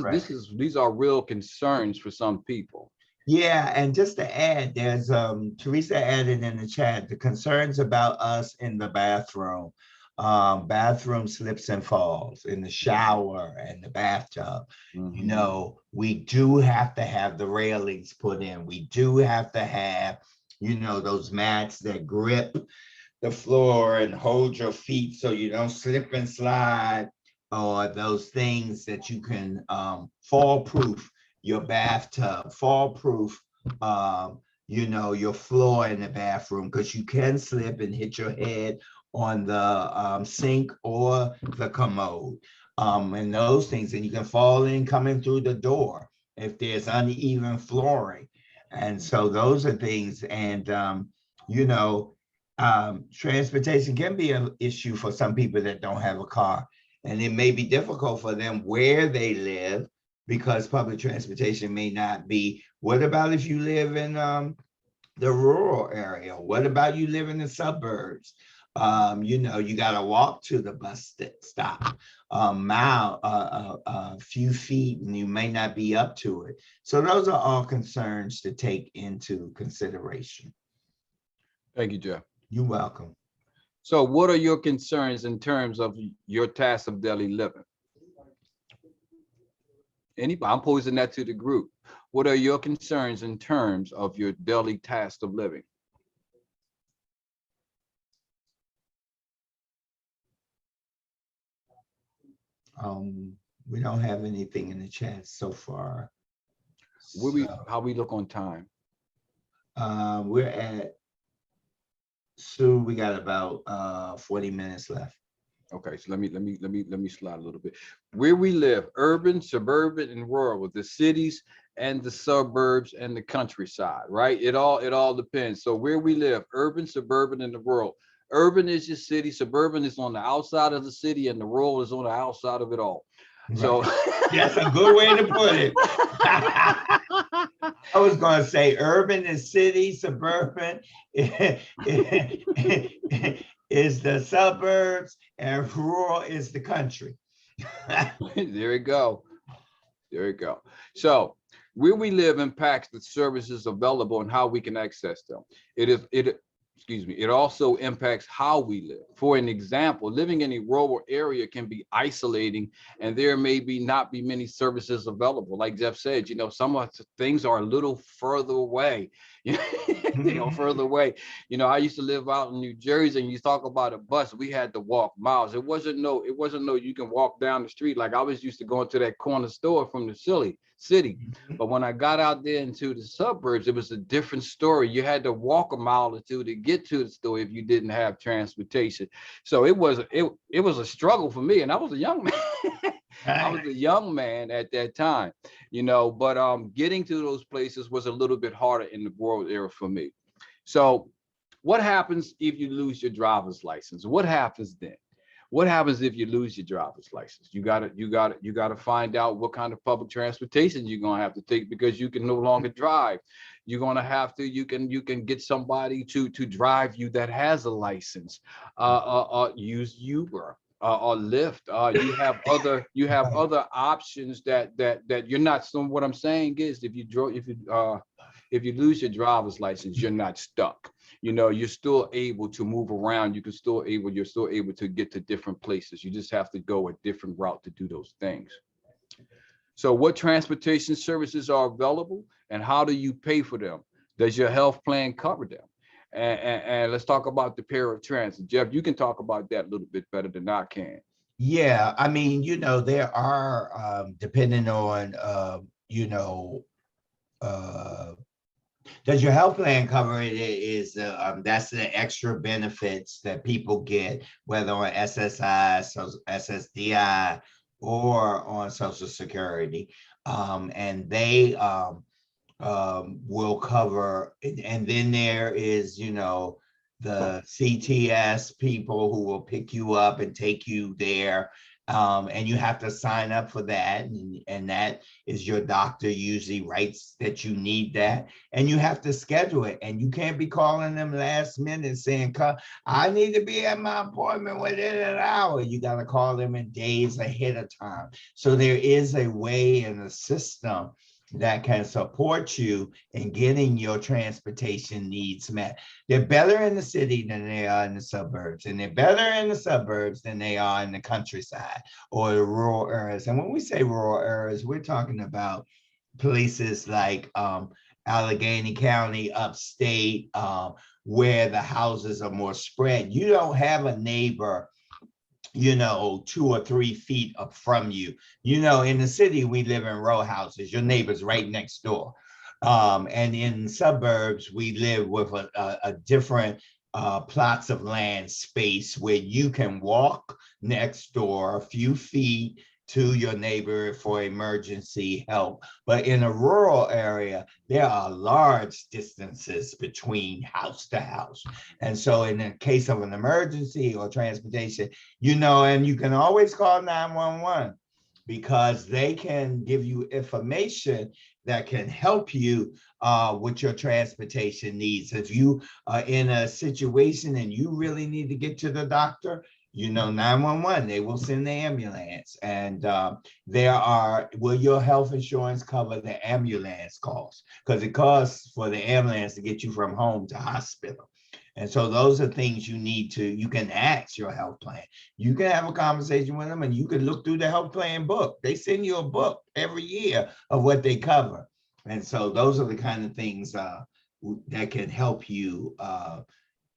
Speaker 3: are real concerns for some people.
Speaker 2: Yeah, and just to add, there's Teresa added in the chat the concerns about us in the bathroom, bathroom slips and falls in the shower and the bathtub. We do have to have the railings put in. We do have to have, those mats that grip the floor and hold your feet so you don't slip and slide, or those things that you can fall proof your bathtub, fall proof, your floor in the bathroom, because you can slip and hit your head on the sink or the commode, and those things, and you can fall in coming through the door if there's uneven flooring. And so those are things, and Transportation can be an issue for some people that don't have a car, and it may be difficult for them where they live because public transportation may not be. What about if you live in the rural area? What about you live in the suburbs? You got to walk to the bus stop a mile, a few feet, and you may not be up to it. So those are all concerns to take into consideration.
Speaker 3: Thank you, Jeff.
Speaker 2: You're welcome.
Speaker 3: So what are your concerns in terms of your task of daily living? Anybody, I'm posing that to the group. What are your concerns in terms of your daily task of living?
Speaker 2: We don't have anything in the chat so far.
Speaker 3: How we look on time?
Speaker 2: We're at, Sue, we got about 40 minutes left.
Speaker 3: Okay, so let me slide a little bit. Where we live, urban, suburban, and rural, with the cities and the suburbs and the countryside, right? It all depends. So where we live, urban, suburban, and the rural. Urban is your city, suburban is on the outside of the city, and the rural is on the outside of it all. Right. So
Speaker 2: that's a good way to put it. I was going to say urban is city, suburban is the suburbs, and rural is the country.
Speaker 3: There we go. There we go. So where we live impacts the services available and how we can access them. It also impacts how we live. For an example, living in a rural area can be isolating, and there may not be many services available. Like Jeff said, some of the things are a little further away. Further away. I used to live out in New Jersey, and you talk about a bus, we had to walk miles. It wasn't no you can walk down the street. Like I was used to going to that corner store from the city. But when I got out there into the suburbs, it was a different story. You had to walk a mile or two to get to the store if you didn't have transportation. So it was a struggle for me, and I was a young man. I was a young man at that time, but getting to those places was a little bit harder in the rural area for me. So what happens if you lose your driver's license? What happens then? What happens if you lose your driver's license? You gotta find out what kind of public transportation you're gonna have to take, because you can no longer drive. You're gonna have to. You can get somebody to drive you that has a license. Use Uber or Lyft. You have other options that you're not. So what I'm saying is, if you lose your driver's license, you're not stuck. You're still able to move around. You're still able to get to different places. You just have to go a different route to do those things. So what transportation services are available, and how do you pay for them? Does your health plan cover them? And let's talk about the paratransit. Jeff, you can talk about that a little bit better than I can.
Speaker 2: Yeah, I mean, there are, depending on, does your health plan cover it? That's the extra benefits that people get, whether on SSI, SSDI, or on Social Security, and they will cover. And then there is, the CTS people who will pick you up and take you there. And you have to sign up for that, and that is your doctor usually writes that you need that, and you have to schedule it, and you can't be calling them last minute saying, I need to be at my appointment within an hour. You got to call them in days ahead of time. So there is a way in the system that can support you in getting your transportation needs met. They're better in the city than they are in the suburbs, and they're better in the suburbs than they are in the countryside or the rural areas. And when we say rural areas, we're talking about places like Allegheny County, upstate, where the houses are more spread. You don't have a neighbor 2 or 3 feet up from you. In the city, we live in row houses. Your neighbor's right next door. And in suburbs, we live with a different plots of land space where you can walk next door a few feet to your neighbor for emergency help. But in a rural area, there are large distances between house to house. And so in the case of an emergency or transportation, and you can always call 911 because they can give you information that can help you with your transportation needs. If you are in a situation and you really need to get to the doctor, 911, they will send the ambulance. And will your health insurance cover the ambulance costs? Because it costs for the ambulance to get you from home to hospital. And so those are things you can ask your health plan. You can have a conversation with them and you can look through the health plan book. They send you a book every year of what they cover. And so those are the kind of things that can help you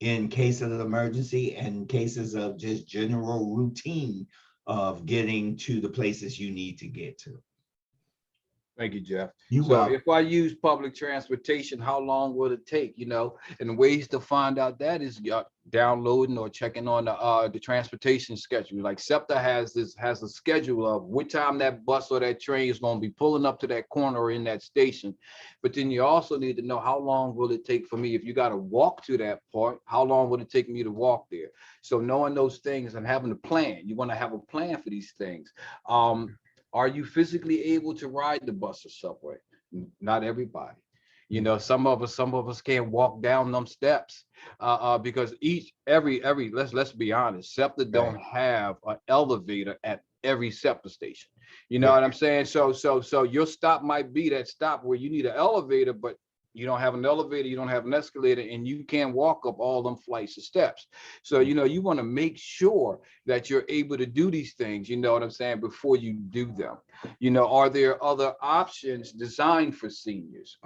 Speaker 2: in cases of emergency and cases of just general routine of getting to the places you need to get to.
Speaker 3: Thank you, Jeff.
Speaker 2: You
Speaker 3: So
Speaker 2: welcome.
Speaker 3: if I use public transportation, how long will it take? And ways to find out that is downloading or checking on the transportation schedule. Like SEPTA has a schedule of what time that bus or that train is going to be pulling up to that corner or in that station. But then you also need to know, how long will it take for me? If you got to walk to that point, how long will it take me to walk there? So knowing those things and having a plan, you want to have a plan for these things. Are you physically able to ride the bus or subway? Not everybody. Some of us can't walk down them steps because let's be honest, SEPTA don't have an elevator at every SEPTA station. You know what I'm saying? So your stop might be that stop where you need an elevator, but you don't have an elevator, you don't have an escalator, and you can't walk up all them flights of steps. So, you want to make sure that you're able to do these things, you know what I'm saying, before you do them. Are there other options designed for seniors?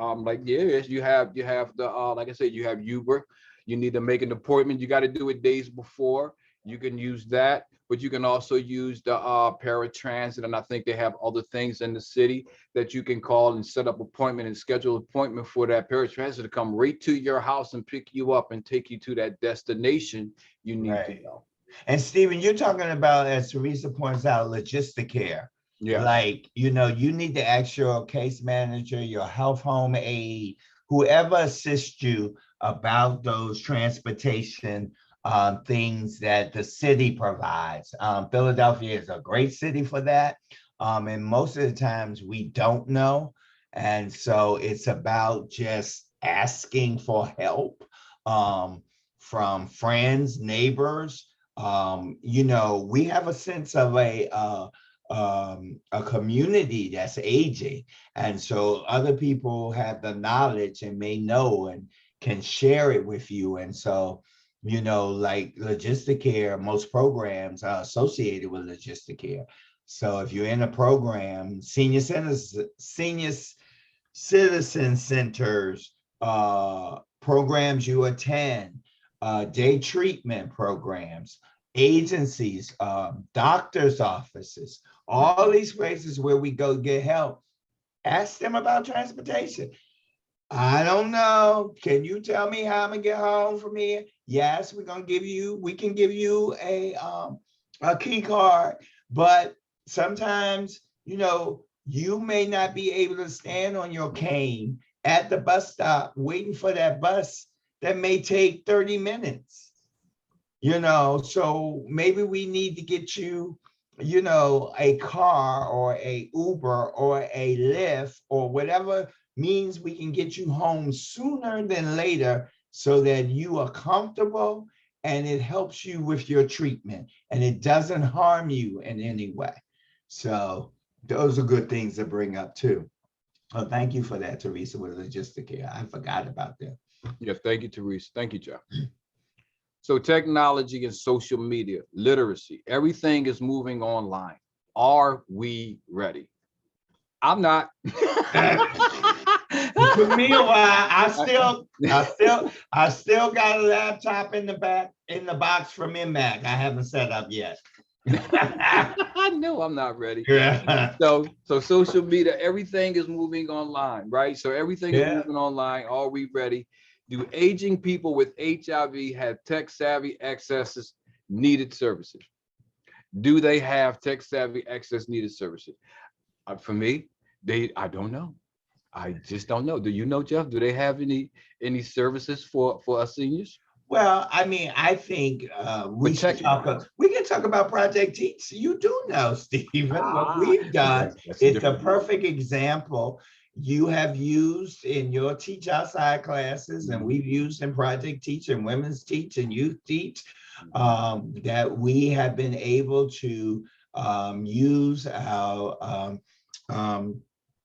Speaker 3: Yes, you have the, like I said, you have Uber. You need to make an appointment. You got to do it days before. You can use that, but you can also use the paratransit, and I think they have other things in the city that you can call and set up appointment and schedule appointment for that paratransit to come right to your house and pick you up and take you to that destination you need to go.
Speaker 2: And Stephen, you're talking about, as Teresa points out, logistic care.
Speaker 3: Yeah.
Speaker 2: Like, you need to ask your case manager, your health home aide, whoever assists you about those transportation things that the city provides. Philadelphia is a great city for that. And most of the times we don't know. And so it's about just asking for help from friends, neighbors. We have a sense of a community that's aging. And so other people have the knowledge and may know and can share it with you. And so, like logistic care, most programs are associated with logistic care. So if you're in a program, senior citizen centers, programs you attend, day treatment programs, agencies, doctor's offices, all these places where we go get help, ask them about transportation. I don't know. Can you tell me how I'm gonna get home from here? Yes, we can give you a key card, but sometimes, you may not be able to stand on your cane at the bus stop waiting for that bus that may take 30 minutes. So maybe we need to get you, a car or a Uber or a Lyft or whatever means we can get you home sooner than later so that you are comfortable and it helps you with your treatment and it doesn't harm you in any way. So those are good things to bring up too. Oh, thank you for that, Teresa, with logistic care. I forgot about that.
Speaker 3: Yes, thank you, Teresa. Thank you, Jeff. So technology and social media, literacy, everything is moving online. Are we ready? I'm not.
Speaker 2: It took me a while. I still got a laptop in the box from Mac. I haven't set up yet.
Speaker 3: I know I'm not ready.
Speaker 2: Yeah.
Speaker 3: So social media, everything is moving online, right? So everything is moving online. Are we ready? Do aging people with HIV have tech savvy accesses needed services? Do they have tech savvy access needed services? For me, I don't know. I just don't know. Do you know, Jeff? Do they have any services for us seniors?
Speaker 2: Well, I mean, I think
Speaker 3: For
Speaker 2: we should
Speaker 3: tech
Speaker 2: talk.
Speaker 3: wise.
Speaker 2: We can talk about Project Teach. You do know, Stephen, what
Speaker 3: Ah,
Speaker 2: we've
Speaker 3: but
Speaker 2: done.
Speaker 3: that's a
Speaker 2: It's a
Speaker 3: different deal.
Speaker 2: perfect example you have used in your Teach Outside classes, and
Speaker 3: Mhm,
Speaker 2: we've used in Project Teach and Women's Teach and Youth Teach,
Speaker 3: mhm.
Speaker 2: that we have been able to use um,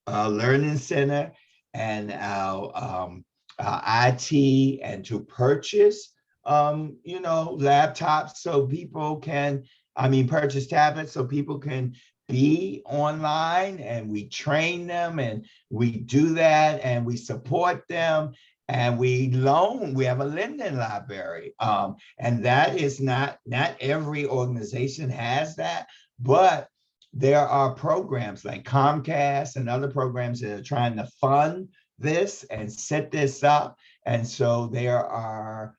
Speaker 2: our Learning Center and our IT, and to purchase laptops so people can, I mean, purchase tablets so people can be online, and we train them and we do that and we support them, and we have a lending library. And that is not every organization has that, but there are programs like Comcast and other programs that are trying to fund this and set this up. And so there are,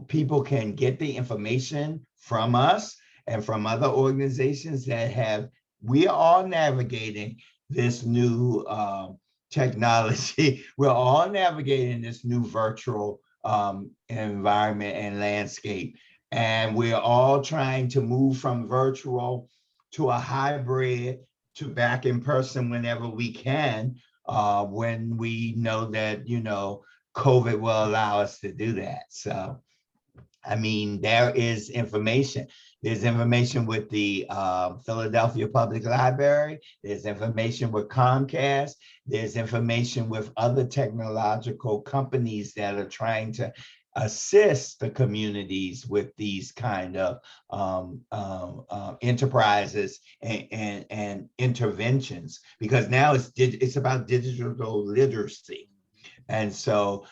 Speaker 2: people can get the information from us and from other organizations that have, we are all navigating this new technology. We're all navigating this new virtual environment and landscape. And we're all trying to move from virtual to a hybrid to back in person whenever we can, when we know that, COVID will allow us to do that. So, I mean, there is information. There's information with the Philadelphia Public Library. There's information with Comcast. There's information with other technological companies that are trying to assist the communities with these kind of enterprises and interventions, because now it's about digital literacy. And so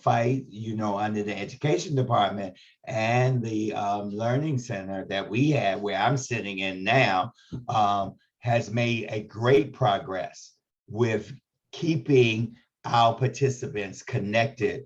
Speaker 2: fight, under the education department and the learning center that we have, where I'm sitting in now, has made a great progress with keeping our participants connected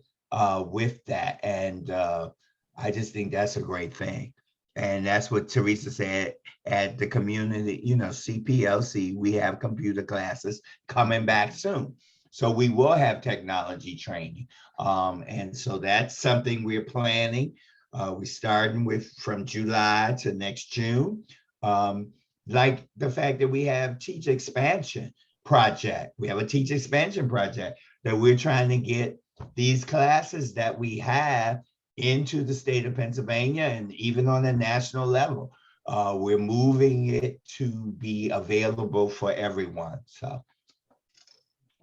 Speaker 2: with that. And I just think that's a great thing. And that's what Teresa said at the community, CPLC, we have computer classes coming back soon. So we will have technology training. And so that's something we're planning. We're starting with from July to next June. Like the fact that we have teach expansion project. We have a teach expansion project that we're trying to get these classes that we have into the state of Pennsylvania and even on a national level. We're moving it to be available for everyone. So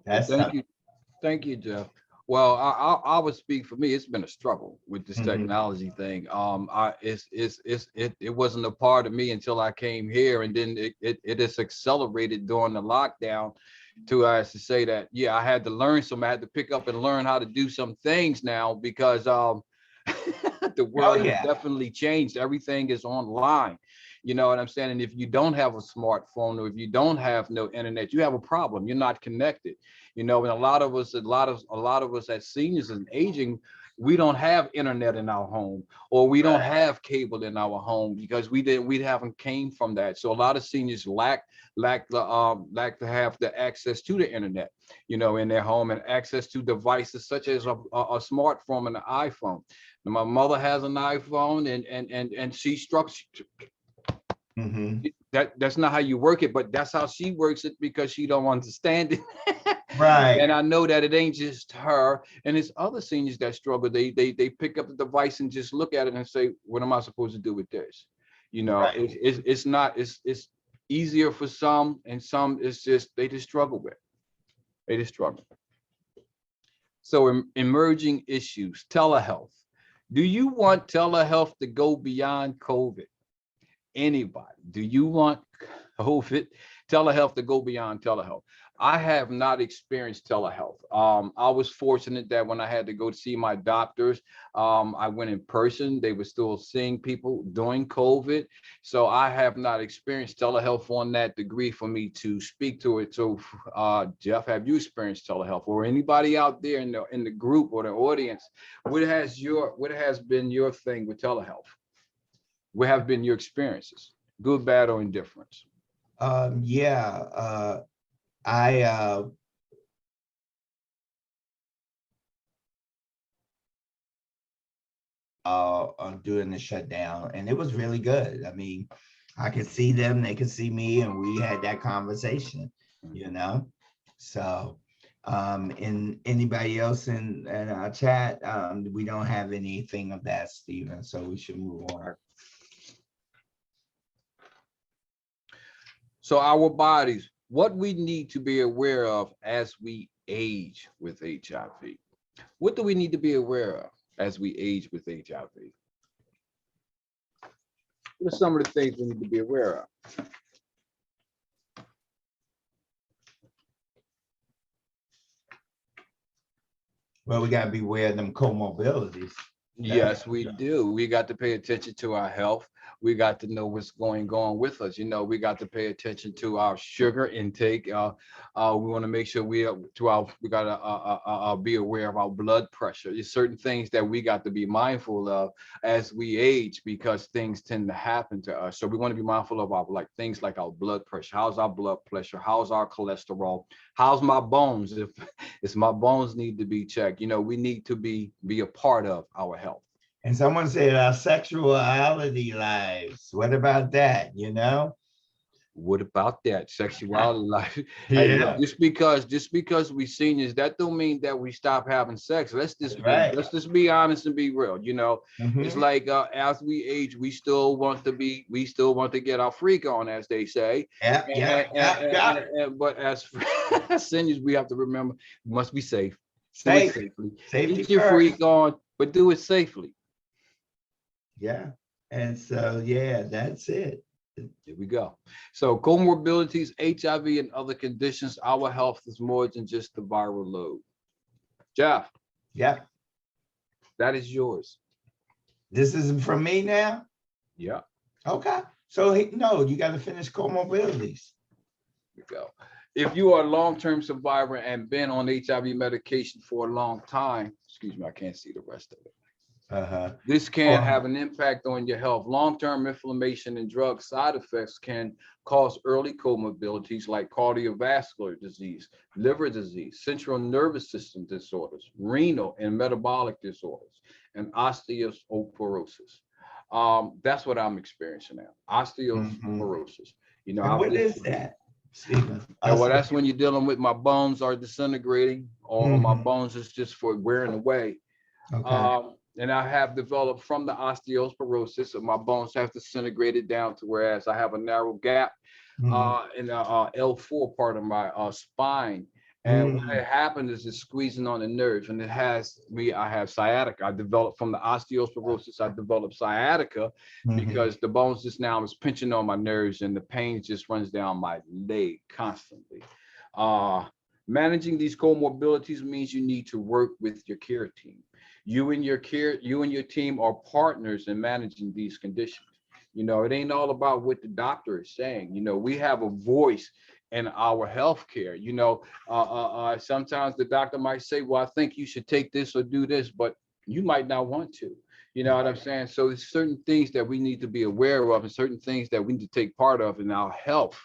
Speaker 3: Well,
Speaker 2: that's something.
Speaker 3: thank you, Jeff. Well, I would speak for me. It's been a struggle with this
Speaker 2: Mhm.
Speaker 3: technology thing. It wasn't a part of me until I came here, and then it is accelerated during the lockdown. To as to say that, yeah, I had to learn some. I had to pick up and learn how to do some things now because the
Speaker 2: Oh,
Speaker 3: world has
Speaker 2: yeah.
Speaker 3: definitely changed. Everything is online. You know what I'm saying? And if you don't have a smartphone or if you don't have no internet, you have a problem. You're not connected. And a lot of us, as seniors and aging, we don't have internet in our home, or we don't
Speaker 2: Right.
Speaker 3: have cable in our home because we haven't came from that. So a lot of seniors lack to have the access to the internet, in their home, and access to devices such as a smartphone and an iPhone. And my mother has an iPhone, and she struck
Speaker 2: Mhm.
Speaker 3: that's not how you work it, but that's how she works it because she don't understand it. And
Speaker 2: Right.
Speaker 3: I know that it ain't just her, and it's other seniors that struggle. They pick up the device and just look at it and say, "What am I supposed to do with this?"
Speaker 2: Right.
Speaker 3: It's not. It's easier for some, and some it's just they just struggle with. They just struggle. So emerging issues, telehealth. Do you want telehealth to go beyond COVID? Anybody? Do you want COVID telehealth to go beyond telehealth? I have not experienced telehealth. I was fortunate that when I had to go to see my doctors, I went in person. They were still seeing people during COVID. So I have not experienced telehealth on that degree for me to speak to it. So, Jeff, have you experienced telehealth, or anybody out there in the group or the audience? What has been your thing with telehealth? What have been your experiences? Good, bad, or indifference?
Speaker 2: Yeah, I during the shutdown, and it was really good. I mean, I could see them, they could see me, and we had that conversation, you know. So, and anybody else in our chat, we don't have anything of that, Stephen. So we should move on.
Speaker 3: So our bodies, what we need to be aware of as we age with HIV. What do we need to be aware of as we age with HIV? What are some of the things we need to be aware of?
Speaker 2: Well, we got to be aware of them comorbidities.
Speaker 3: Yes, we do. We got to pay attention to our health. We got to know what's going on with us. You know, we got to pay attention to our sugar intake. We want to make sure we got to be aware of our blood pressure. There's certain things that we got to be mindful of as we age, because things tend to happen to us. So we want to be mindful of our things like our blood pressure. How's our blood pressure? How's our cholesterol? How's my bones? If my bones need to be checked, you know, we need to be a part of our health.
Speaker 2: And someone said our sexuality lives. What about that? You know?
Speaker 3: What about that sexuality life?
Speaker 2: Yeah.
Speaker 3: Just because we seniors, that don't mean that we stop having sex. Let's just be honest and be real. You know, it's like as we age, we still want to get our freak on, as they say. But as seniors, we have to remember we must be safe. Do it safely. Get your freak on, but do it safely.
Speaker 2: Yeah. And so, yeah, that's it.
Speaker 3: Here we go. So comorbidities, HIV, and other conditions, our health is more than just the viral load. Jeff.
Speaker 2: Yeah.
Speaker 3: That is yours.
Speaker 2: This is from me now?
Speaker 3: Yeah.
Speaker 2: Okay. So, no, you got to finish comorbidities.
Speaker 3: Here we go. If you are a long-term survivor and been on HIV medication for a long time, excuse me, I can't see the rest of it. This can have an impact on your health. Long-term inflammation and drug side effects can cause early comorbidities like cardiovascular disease, liver disease, central nervous system disorders, renal and metabolic disorders, and osteoporosis. That's what I'm experiencing now. Osteoporosis. You know,
Speaker 2: what is that, Stephen?
Speaker 3: Well, that's when you're dealing with my bones are disintegrating, or my bones is just for wearing away.
Speaker 2: Okay.
Speaker 3: And I have developed from the osteoporosis, so my bones have disintegrated down to whereas I have a narrow gap in the L4 part of my spine. And what happened is it's squeezing on the nerve, and I have sciatica. I developed from the osteoporosis, I developed sciatica because the bones just now is pinching on my nerves, and the pain just runs down my leg constantly. Managing these comorbidities means you need to work with your care team. You and your team are partners in managing these conditions. You know, it ain't all about what the doctor is saying. You know, we have a voice in our healthcare. You know, sometimes the doctor might say, well, I think you should take this or do this, but you might not want to. You know what I'm saying? So there's certain things that we need to be aware of, and certain things that we need to take part of in our health.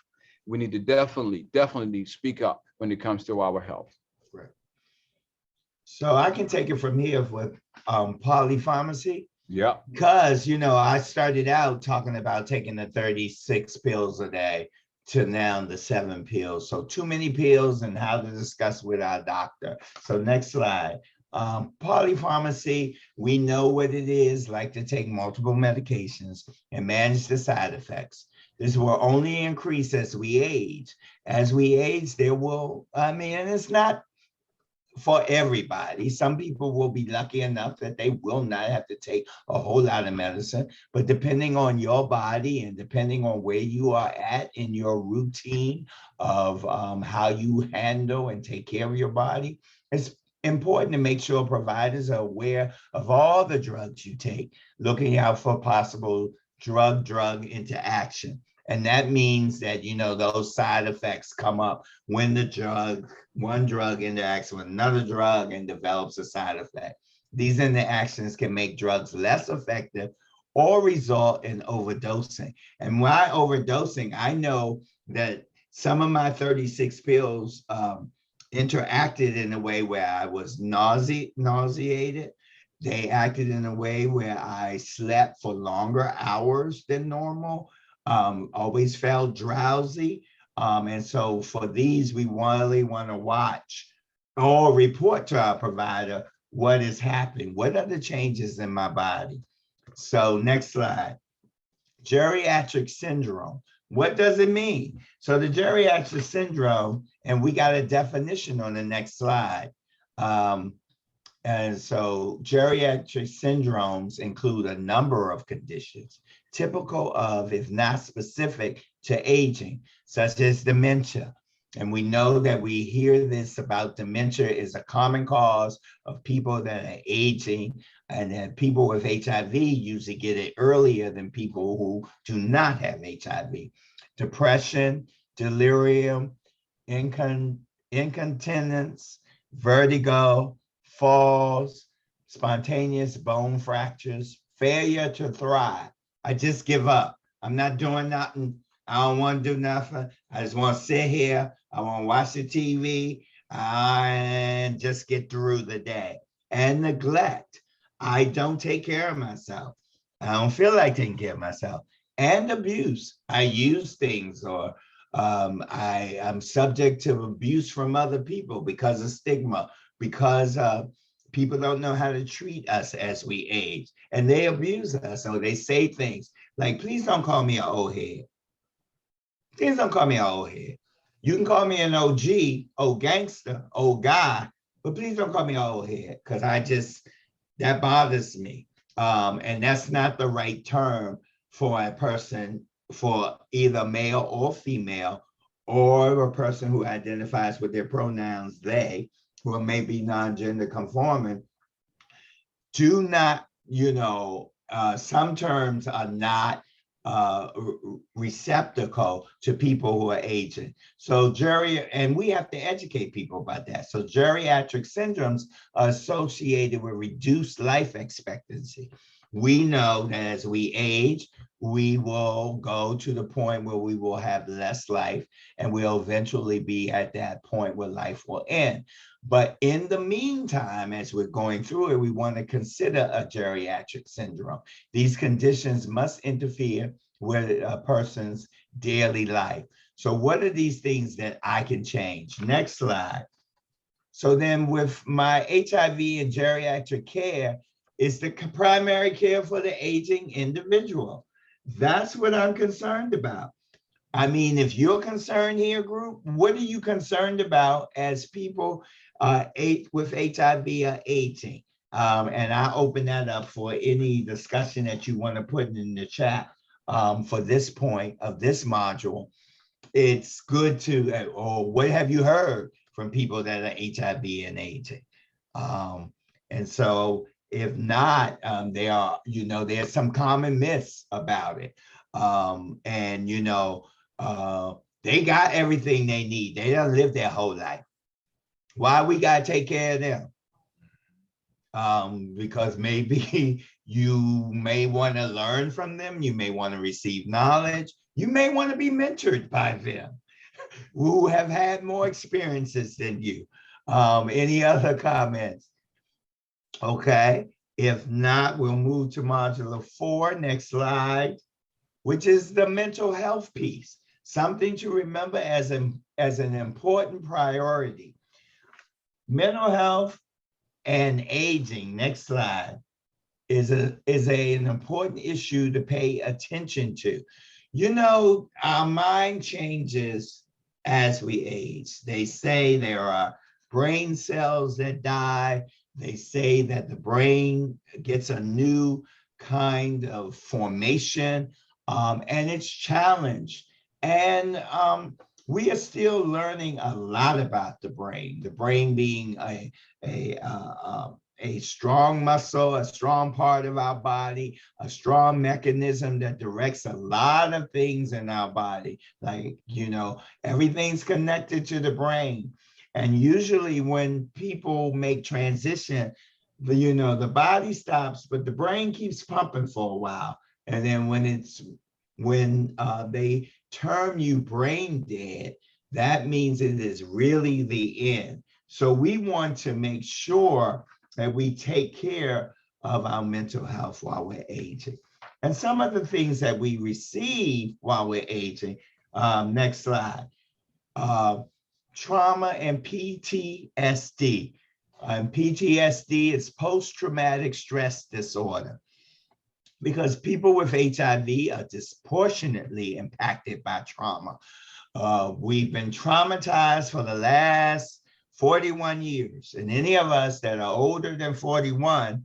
Speaker 3: We need to definitely speak up when it comes to our health.
Speaker 2: Right. So I can take it from here with polypharmacy.
Speaker 3: Yeah.
Speaker 2: Because, you know, I started out talking about taking the 36 pills a day to now the 7 pills. So too many pills, and how to discuss with our doctor. So next slide. Polypharmacy, we know what it is like to take multiple medications and manage the side effects. This will only increase as we age. As we age, there will, and it's not for everybody. Some people will be lucky enough that they will not have to take a whole lot of medicine, but depending on your body and depending on where you are at in your routine of how you handle and take care of your body, it's important to make sure providers are aware of all the drugs you take, looking out for possible drug interaction. And that means that, you know, those side effects come up when one drug interacts with another drug and develops a side effect. These interactions can make drugs less effective or result in overdosing. And why overdosing? I know that some of my 36 pills interacted in a way where I was nauseated. They acted in a way where I slept for longer hours than normal, always felt drowsy. And so for these, we really want to watch or report to our provider what is happening. What are the changes in my body? So next slide. Geriatric syndrome. What does it mean? So the geriatric syndrome, and we got a definition on the next slide. And so geriatric syndromes include a number of conditions typical of, if not specific to aging, such as dementia. And we know that we hear this about dementia is a common cause of people that are aging, and that people with HIV usually get it earlier than people who do not have HIV. Depression, delirium, incontinence, vertigo, falls, spontaneous bone fractures, failure to thrive. I just give up. I'm not doing nothing. I don't want to do nothing. I just want to sit here. I want to watch the TV and just get through the day. And neglect. I don't take care of myself. I don't feel like taking care of myself. And abuse. I use things, or I am subject to abuse from other people because of stigma, because people don't know how to treat us as we age, and they abuse us. So they say things like, please don't call me an old head. Please don't call me an old head. You can call me an OG, old gangster, old guy, but please don't call me an old head, because that bothers me. And that's not the right term for a person, for either male or female, or a person who identifies with their pronouns they, who may be non-gender conforming. Do not, some terms are not receptacle to people who are aging. So and we have to educate people about that. So geriatric syndromes are associated with reduced life expectancy. We know that as we age, we will go to the point where we will have less life, and we'll eventually be at that point where life will end. But in the meantime, as we're going through it, we want to consider a geriatric syndrome. These conditions must interfere with a person's daily life. So what are these things that I can change? Next slide. So then with my HIV and geriatric care, is the primary care for the aging individual. That's what I'm concerned about. I mean, if you're concerned here, group, what are you concerned about as people with HIV are aging? And I open that up for any discussion that you want to put in the chat for this point of this module. It's good to, or what have you heard from people that are HIV and aging? And so if not, there's some common myths about it. And, they got everything they need. They don't live their whole life. Why we got to take care of them? Because maybe you may want to learn from them. You may want to receive knowledge. You may want to be mentored by them who have had more experiences than you. Any other comments? Okay. If not, we'll move to module 4. Next slide, which is the mental health piece. Something to remember as an important priority. Mental health and aging, next slide, is an important issue to pay attention to. Our mind changes as we age. They say there are brain cells that die. They say that the brain gets a new kind of formation, and it's challenged. And we are still learning a lot about the brain being a strong muscle, a strong part of our body, a strong mechanism that directs a lot of things in our body. Like, everything's connected to the brain. And usually when people make transition, the body stops, but the brain keeps pumping for a while. And then when they term you brain dead, that means it is really the end. So we want to make sure that we take care of our mental health while we're aging. And some of the things that we receive while we're aging, next slide, uh, trauma and PTSD. PTSD is post-traumatic stress disorder, because people with HIV are disproportionately impacted by trauma. We've been traumatized for the last 41 years. And any of us that are older than 41,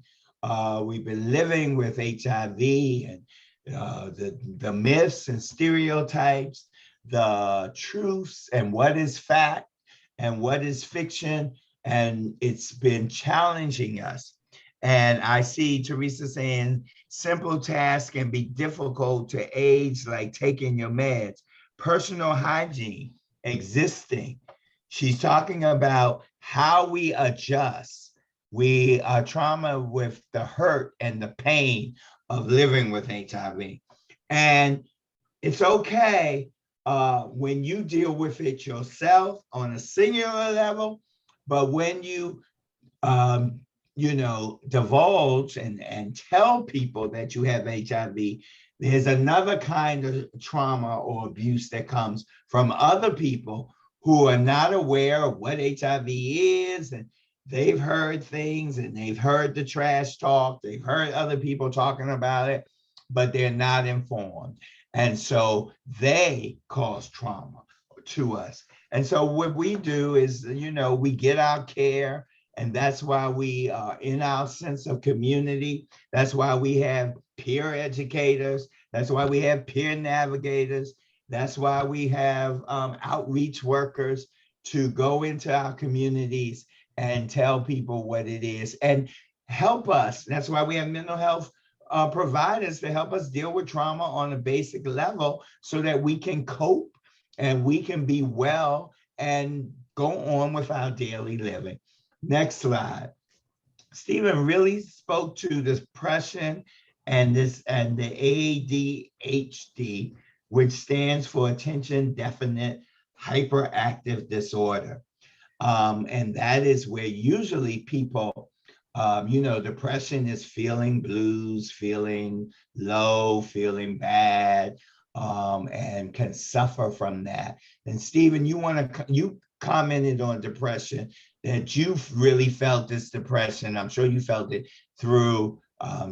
Speaker 2: we've been living with HIV and the myths and stereotypes, the truths and what is fact and what is fiction. And it's been challenging us. And I see Teresa saying simple tasks can be difficult to age, like taking your meds, personal hygiene, existing. She's talking about how we adjust. We are trauma with the hurt and the pain of living with HIV. And it's okay when you deal with it yourself on a singular level, but when um, divulge and tell people that you have HIV, there's another kind of trauma or abuse that comes from other people who are not aware of what HIV is, and they've heard things and they've heard the trash talk, they've heard other people talking about it, but they're not informed. And so they cause trauma to us. And so what we do is, we get our care, and that's why we are in our sense of community. That's why we have peer educators. That's why we have peer navigators. That's why we have outreach workers to go into our communities and tell people what it is and help us. That's why we have mental health providers to help us deal with trauma on a basic level so that we can cope and we can be well and go on with our daily living. Next slide. Stephen really spoke to depression and the ADHD, which stands for attention deficit hyperactive disorder. And that is where usually people, depression is feeling blues, feeling low, feeling bad, and can suffer from that. And Stephen, you commented on depression, that you really felt this depression. I'm sure you felt it through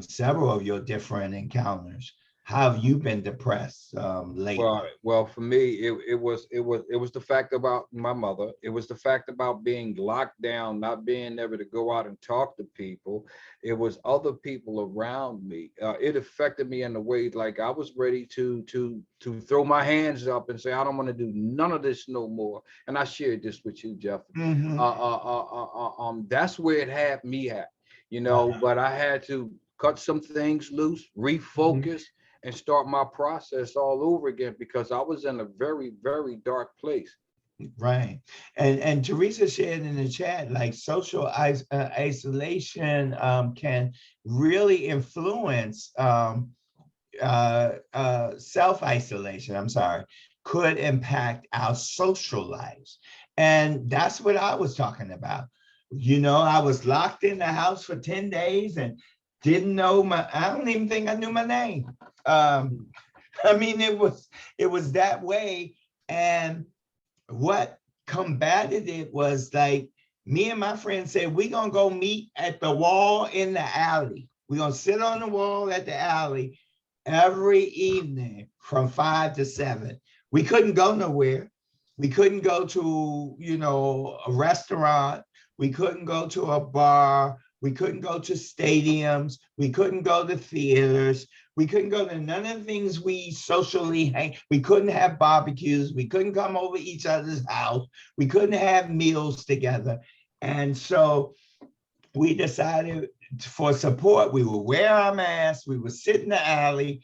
Speaker 2: several of your different encounters. How have you been depressed lately?
Speaker 3: Well, for me, it was the fact about my mother. It was the fact about being locked down, not being able to go out and talk to people. It was other people around me. It affected me in a way like I was ready to throw my hands up and say, I don't want to do none of this no more. And I shared this with you, Jeff.
Speaker 2: Mhm.
Speaker 3: That's where it had me at, but I had to cut some things loose,
Speaker 2: Mhm.
Speaker 3: refocus, and start my process all over again because I was in a very, very dark place.
Speaker 2: Right. And Teresa shared in the chat, like social isolation can really influence self-isolation, I'm sorry, could impact our social lives. And that's what I was talking about. I was locked in the house for 10 days and didn't know I don't even think I knew my name. I mean, it was that way. And what combated it was like me and my friend said, we're gonna go meet at the wall in the alley. We're gonna sit on the wall at the alley every evening from 5 to 7. We couldn't go nowhere. We couldn't go to, a restaurant. We couldn't go to a bar. We couldn't go to stadiums. We couldn't go to theaters. We couldn't go to none of the things we socially hang. We couldn't have barbecues. We couldn't come over each other's house. We couldn't have meals together. And so we decided for support, we would wear our masks, we would sit in the alley.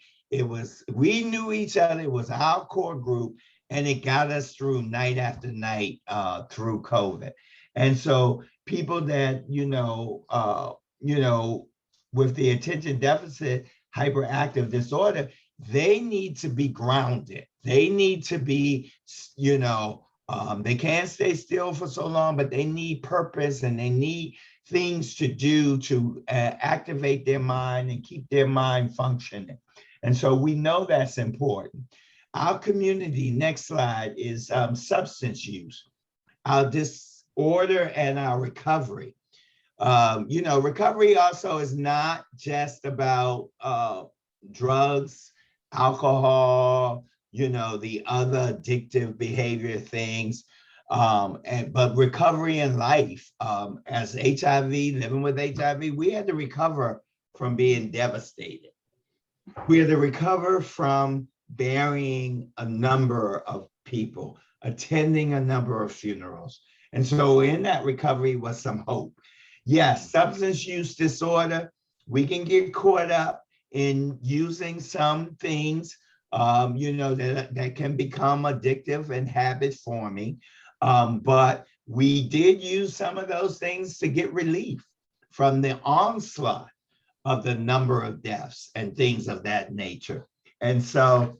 Speaker 2: We knew each other, it was our core group, and it got us through night after night through COVID. And so people that, with the attention deficit hyperactive disorder, they need to be grounded. They need to be, they can't stay still for so long, but they need purpose and they need things to do to activate their mind and keep their mind functioning. And so we know that's important. Our community, next slide, is substance use, our disorder and our recovery. Recovery also is not just about drugs, alcohol, the other addictive behavior things, but recovery in life. As HIV, living with HIV, we had to recover from being devastated. We had to recover from burying a number of people, attending a number of funerals. And so in that recovery was some hope. Yes, substance use disorder, we can get caught up in using some things, that can become addictive and habit forming. But we did use some of those things to get relief from the onslaught of the number of deaths and things of that nature. And so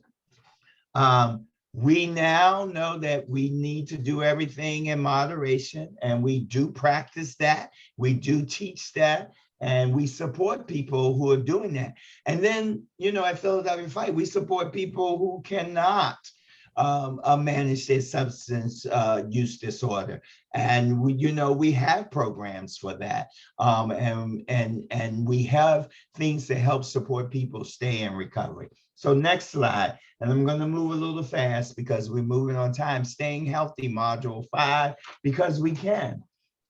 Speaker 2: we now know that we need to do everything in moderation, and we do practice that. We do teach that, and we support people who are doing that. And then, at Philadelphia Fight, we support people who cannot manage their substance use disorder. And we have programs for that. And we have things to help support people stay in recovery. So next slide, and I'm going to move a little fast because we're moving on time. Staying healthy, module 5, because we can.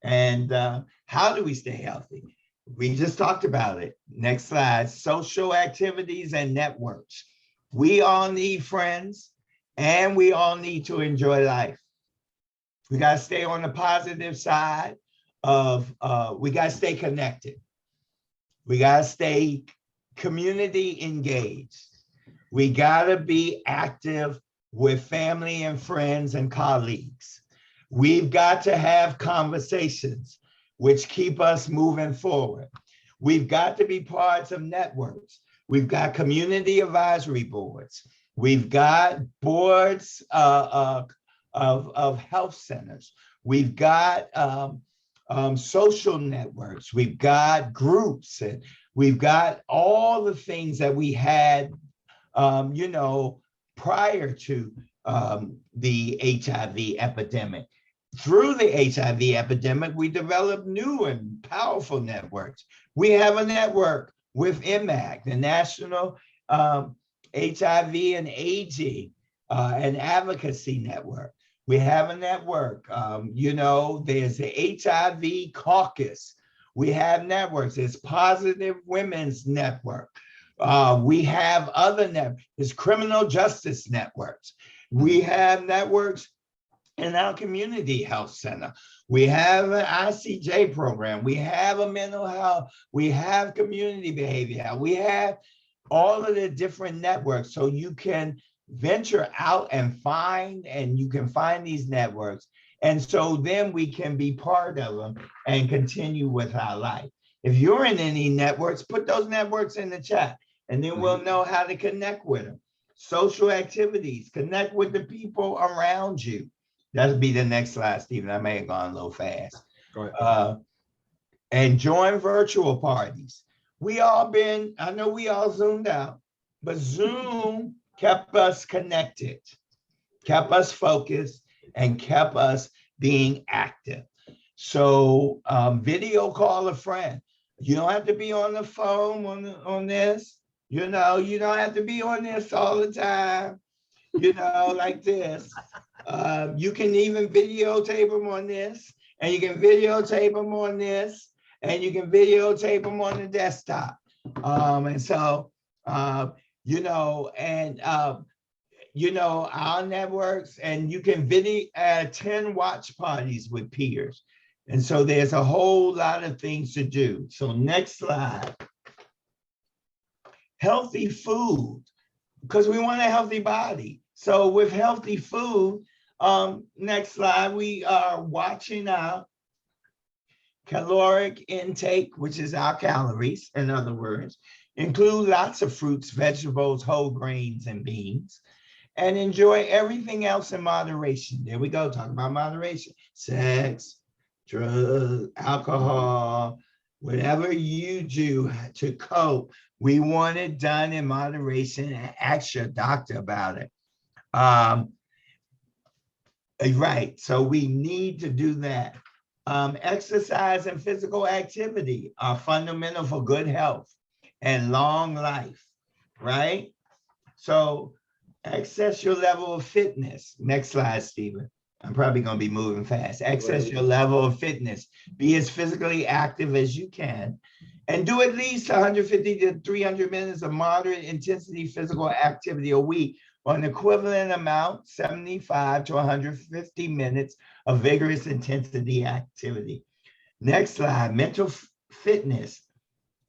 Speaker 2: And how do we stay healthy? We just talked about it. Next slide, social activities and networks. We all need friends, and we all need to enjoy life. We got to stay on the positive side of, we got to stay connected. We got to stay community engaged. We got to be active with family and friends and colleagues. We've got to have conversations which keep us moving forward. We've got to be parts of networks. We've got community advisory boards. We've got boards of health centers. We've got social networks. We've got groups, and we've got all the things that we had prior to the HIV epidemic. Through the HIV epidemic, we developed new and powerful networks. We have a network with IMAC, the National HIV and Aging and Advocacy Network. We have a network, there's the HIV Caucus. We have networks, there's Positive Women's Network. We have other networks, there's criminal justice networks. We have networks in our community health center. We have an ICJ program. We have a mental health. We have community behavior health. We have all of the different networks. So you can venture out and you can find these networks. And so then we can be part of them and continue with our life. If you're in any networks, put those networks in the chat, and then we'll know how to connect with them. Social activities, connect with the people around you. That'll be the next slide, Stephen. I may have gone a little fast.
Speaker 3: Go ahead.
Speaker 2: And join virtual parties. I know we all zoomed out, but Zoom kept us connected, kept us focused, and kept us being active. So video call a friend. You don't have to be on the phone on this. You don't have to be on this all the time, like this. You can even videotape them on this, and you can videotape them on this, and you can videotape them on the desktop. And so, our networks, and you can attend watch parties with peers. And so there's a whole lot of things to do. So next slide. Healthy food, because we want a healthy body. So with healthy food, next slide, we are watching out caloric intake, which is our calories, in other words, include lots of fruits, vegetables, whole grains, and beans, and enjoy everything else in moderation. There we go, talk about moderation. Sex, drugs, alcohol, whatever you do to cope, we want it done in moderation, and ask your doctor about it. Right, so we need to do that. Exercise and physical activity are fundamental for good health and long life, right? So access your level of fitness. Next slide, Stephen. I'm probably going to be moving fast. Access your level of fitness. Be as physically active as you can and do at least 150 to 300 minutes of moderate intensity physical activity a week, or an equivalent amount, 75 to 150 minutes of vigorous intensity activity. Next slide, mental fitness.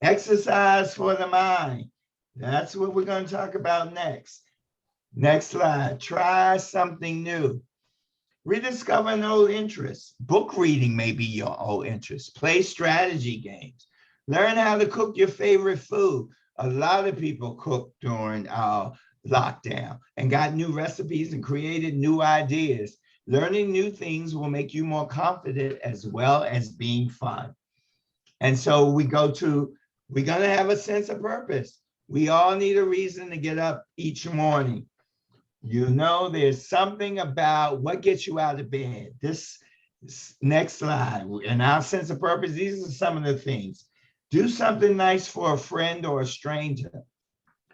Speaker 2: Exercise for the mind. That's what we're going to talk about next. Next slide, try something new. Rediscover an old interest. Book reading may be your old interest. Play strategy games. Learn how to cook your favorite food. A lot of people cook during our lockdown and got new recipes and created new ideas. Learning new things will make you more confident as well as being fun. And so we're going to have a sense of purpose. We all need a reason to get up each morning. You know, there's something about what gets you out of bed. This next slide, and our sense of purpose, these are some of the things. Do something nice for a friend or a stranger.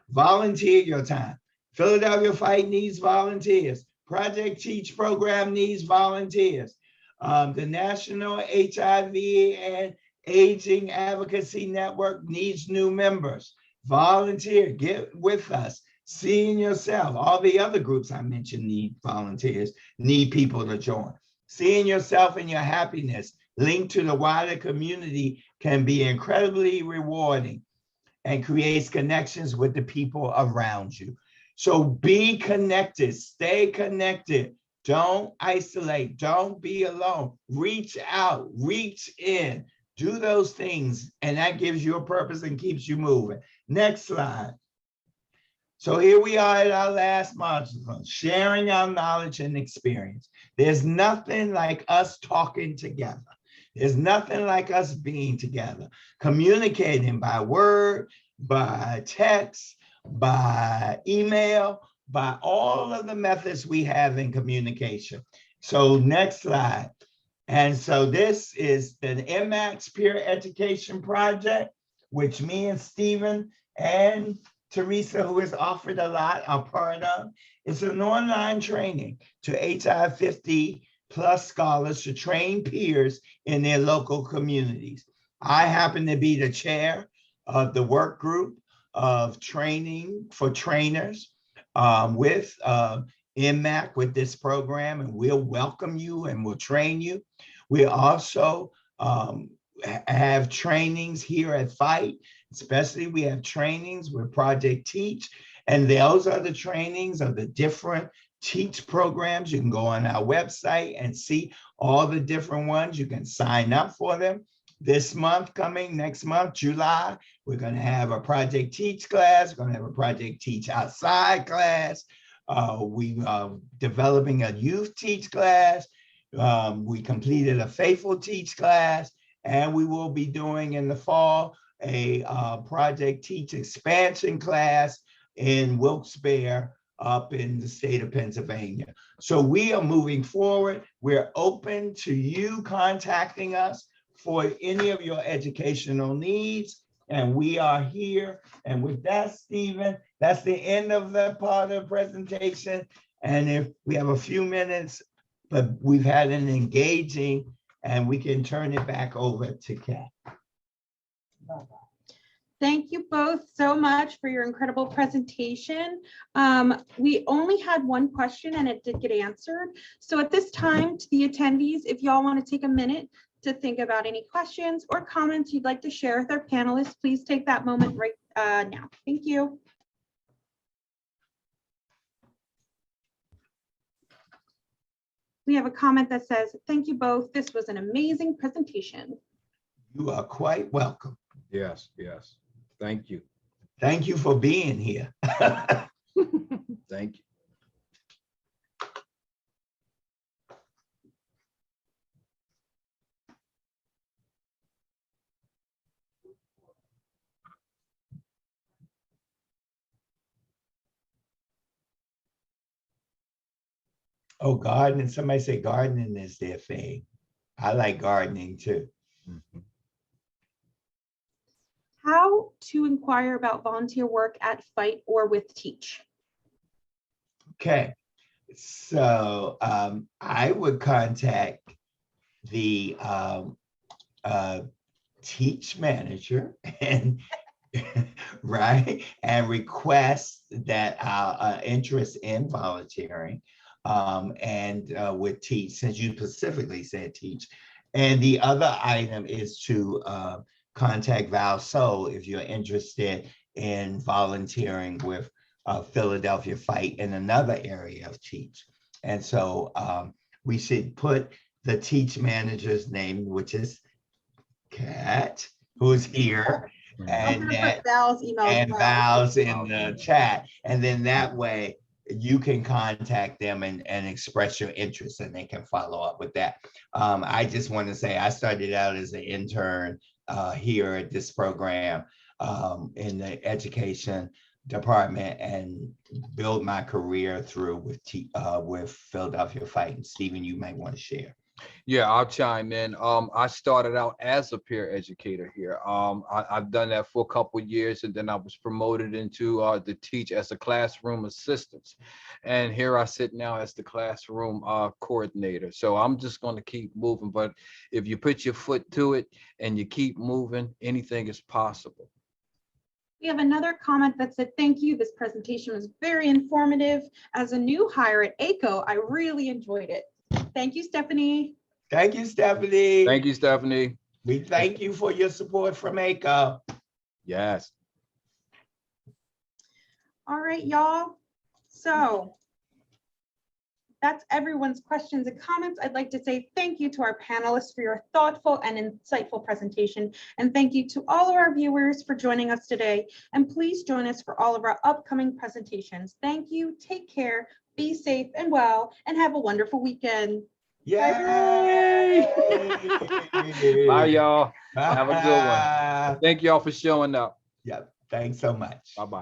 Speaker 2: Volunteer your time. Philadelphia Fight needs volunteers. Project Teach program needs volunteers. The National HIV and Aging Advocacy Network needs new members. Volunteer, get with us. Seeing yourself, all the other groups I mentioned need volunteers, need people to join. Seeing yourself and your happiness linked to the wider community can be incredibly rewarding and creates connections with the people around you. So be connected, stay connected. Don't isolate, don't be alone. Reach out, reach in, do those things, and that gives you a purpose and keeps you moving. Next slide. So here we are at our last module, sharing our knowledge and experience. There's nothing like us talking together. There's nothing like us being together, communicating by word, by text, by email, by all of the methods we have in communication. So next slide. And so this is the MMAX Peer Education Project, which me and Stephen and Teresa, who has offered a lot, are part of. It's an online training to HIV 50 plus scholars to train peers in their local communities. I happen to be the chair of the work group of training for trainers with MMAC with this program, and we'll welcome you and we'll train you. We also have trainings here at FIGHT. Especially we have trainings with Project Teach, and those are the trainings of the different Teach programs. You can go on our website and see all the different ones. You can sign up for them. This month coming, next month, July, we're going to have a Project Teach class. We're going to have a Project Teach Outside class. We are developing a Youth Teach class. We completed a Faithful Teach class, and we will be doing in the fall a Project Teach expansion class in Wilkes-Barre up in the state of Pennsylvania. So we are moving forward. We're open to you contacting us for any of your educational needs, and we are here. And with that, Stephen, that's the end of the part of the presentation. And if we have a few minutes, but we've had an engaging, and we can turn it back over to Kat.
Speaker 1: Thank you both so much for your incredible presentation. We only had one question and it did get answered. So at this time, to the attendees, if y'all want to take a minute to think about any questions or comments you'd like to share with our panelists, please take that moment right now. Thank you. We have a comment that says, "Thank you both. This was an amazing presentation."
Speaker 2: You are quite welcome.
Speaker 3: Yes, yes. Thank you.
Speaker 2: Thank you for being here.
Speaker 3: Thank you.
Speaker 2: Oh, gardening. Somebody said gardening is their thing. I like gardening too.
Speaker 3: Mhm.
Speaker 1: How to inquire about volunteer work at Fight or with Teach?
Speaker 2: Okay. So I would contact the teach manager and right, and request that our interest in volunteering and with teach, since you specifically said teach. And the other item is to contact Val So if you're interested in volunteering with Philadelphia Fight in another area of teach. And so we should put the teach manager's name, which is Kat, who's here,
Speaker 3: Mhm.
Speaker 1: I'm
Speaker 2: and
Speaker 1: gonna
Speaker 2: that
Speaker 1: put Val's email as
Speaker 2: and
Speaker 1: well.
Speaker 2: Val's in the chat. And then that way you can contact them and express your interest and they can follow up with that. I just want to say I started out as an intern here at this program in the education department and built my career through with Philadelphia Fight. And Stephen, you might want to share.
Speaker 3: Yeah, I'll chime in. I started out as a peer educator here. I've done that for a couple of years, and then I was promoted into the teach as a classroom assistant. And here I sit now as the classroom coordinator. So I'm just going to keep moving. But if you put your foot to it and you keep moving, anything is possible.
Speaker 1: We have another comment that said, thank you. This presentation was very informative. As a new hire at ACO, I really enjoyed it. Thank you, Stephanie.
Speaker 2: Thank you, Stephanie.
Speaker 3: Thank you, Stephanie.
Speaker 2: We thank you for your support from ACO.
Speaker 3: Yes.
Speaker 1: All right, y'all. So that's everyone's questions and comments. I'd like to say thank you to our panelists for your thoughtful and insightful presentation. And thank you to all of our viewers for joining us today. And please join us for all of our upcoming presentations. Thank you, take care, be safe and well, and have a wonderful weekend.
Speaker 2: Yay!
Speaker 3: Bye, y'all. Have a good one. Thank y'all for showing up.
Speaker 2: Yep. Thanks so much.
Speaker 3: Bye-bye.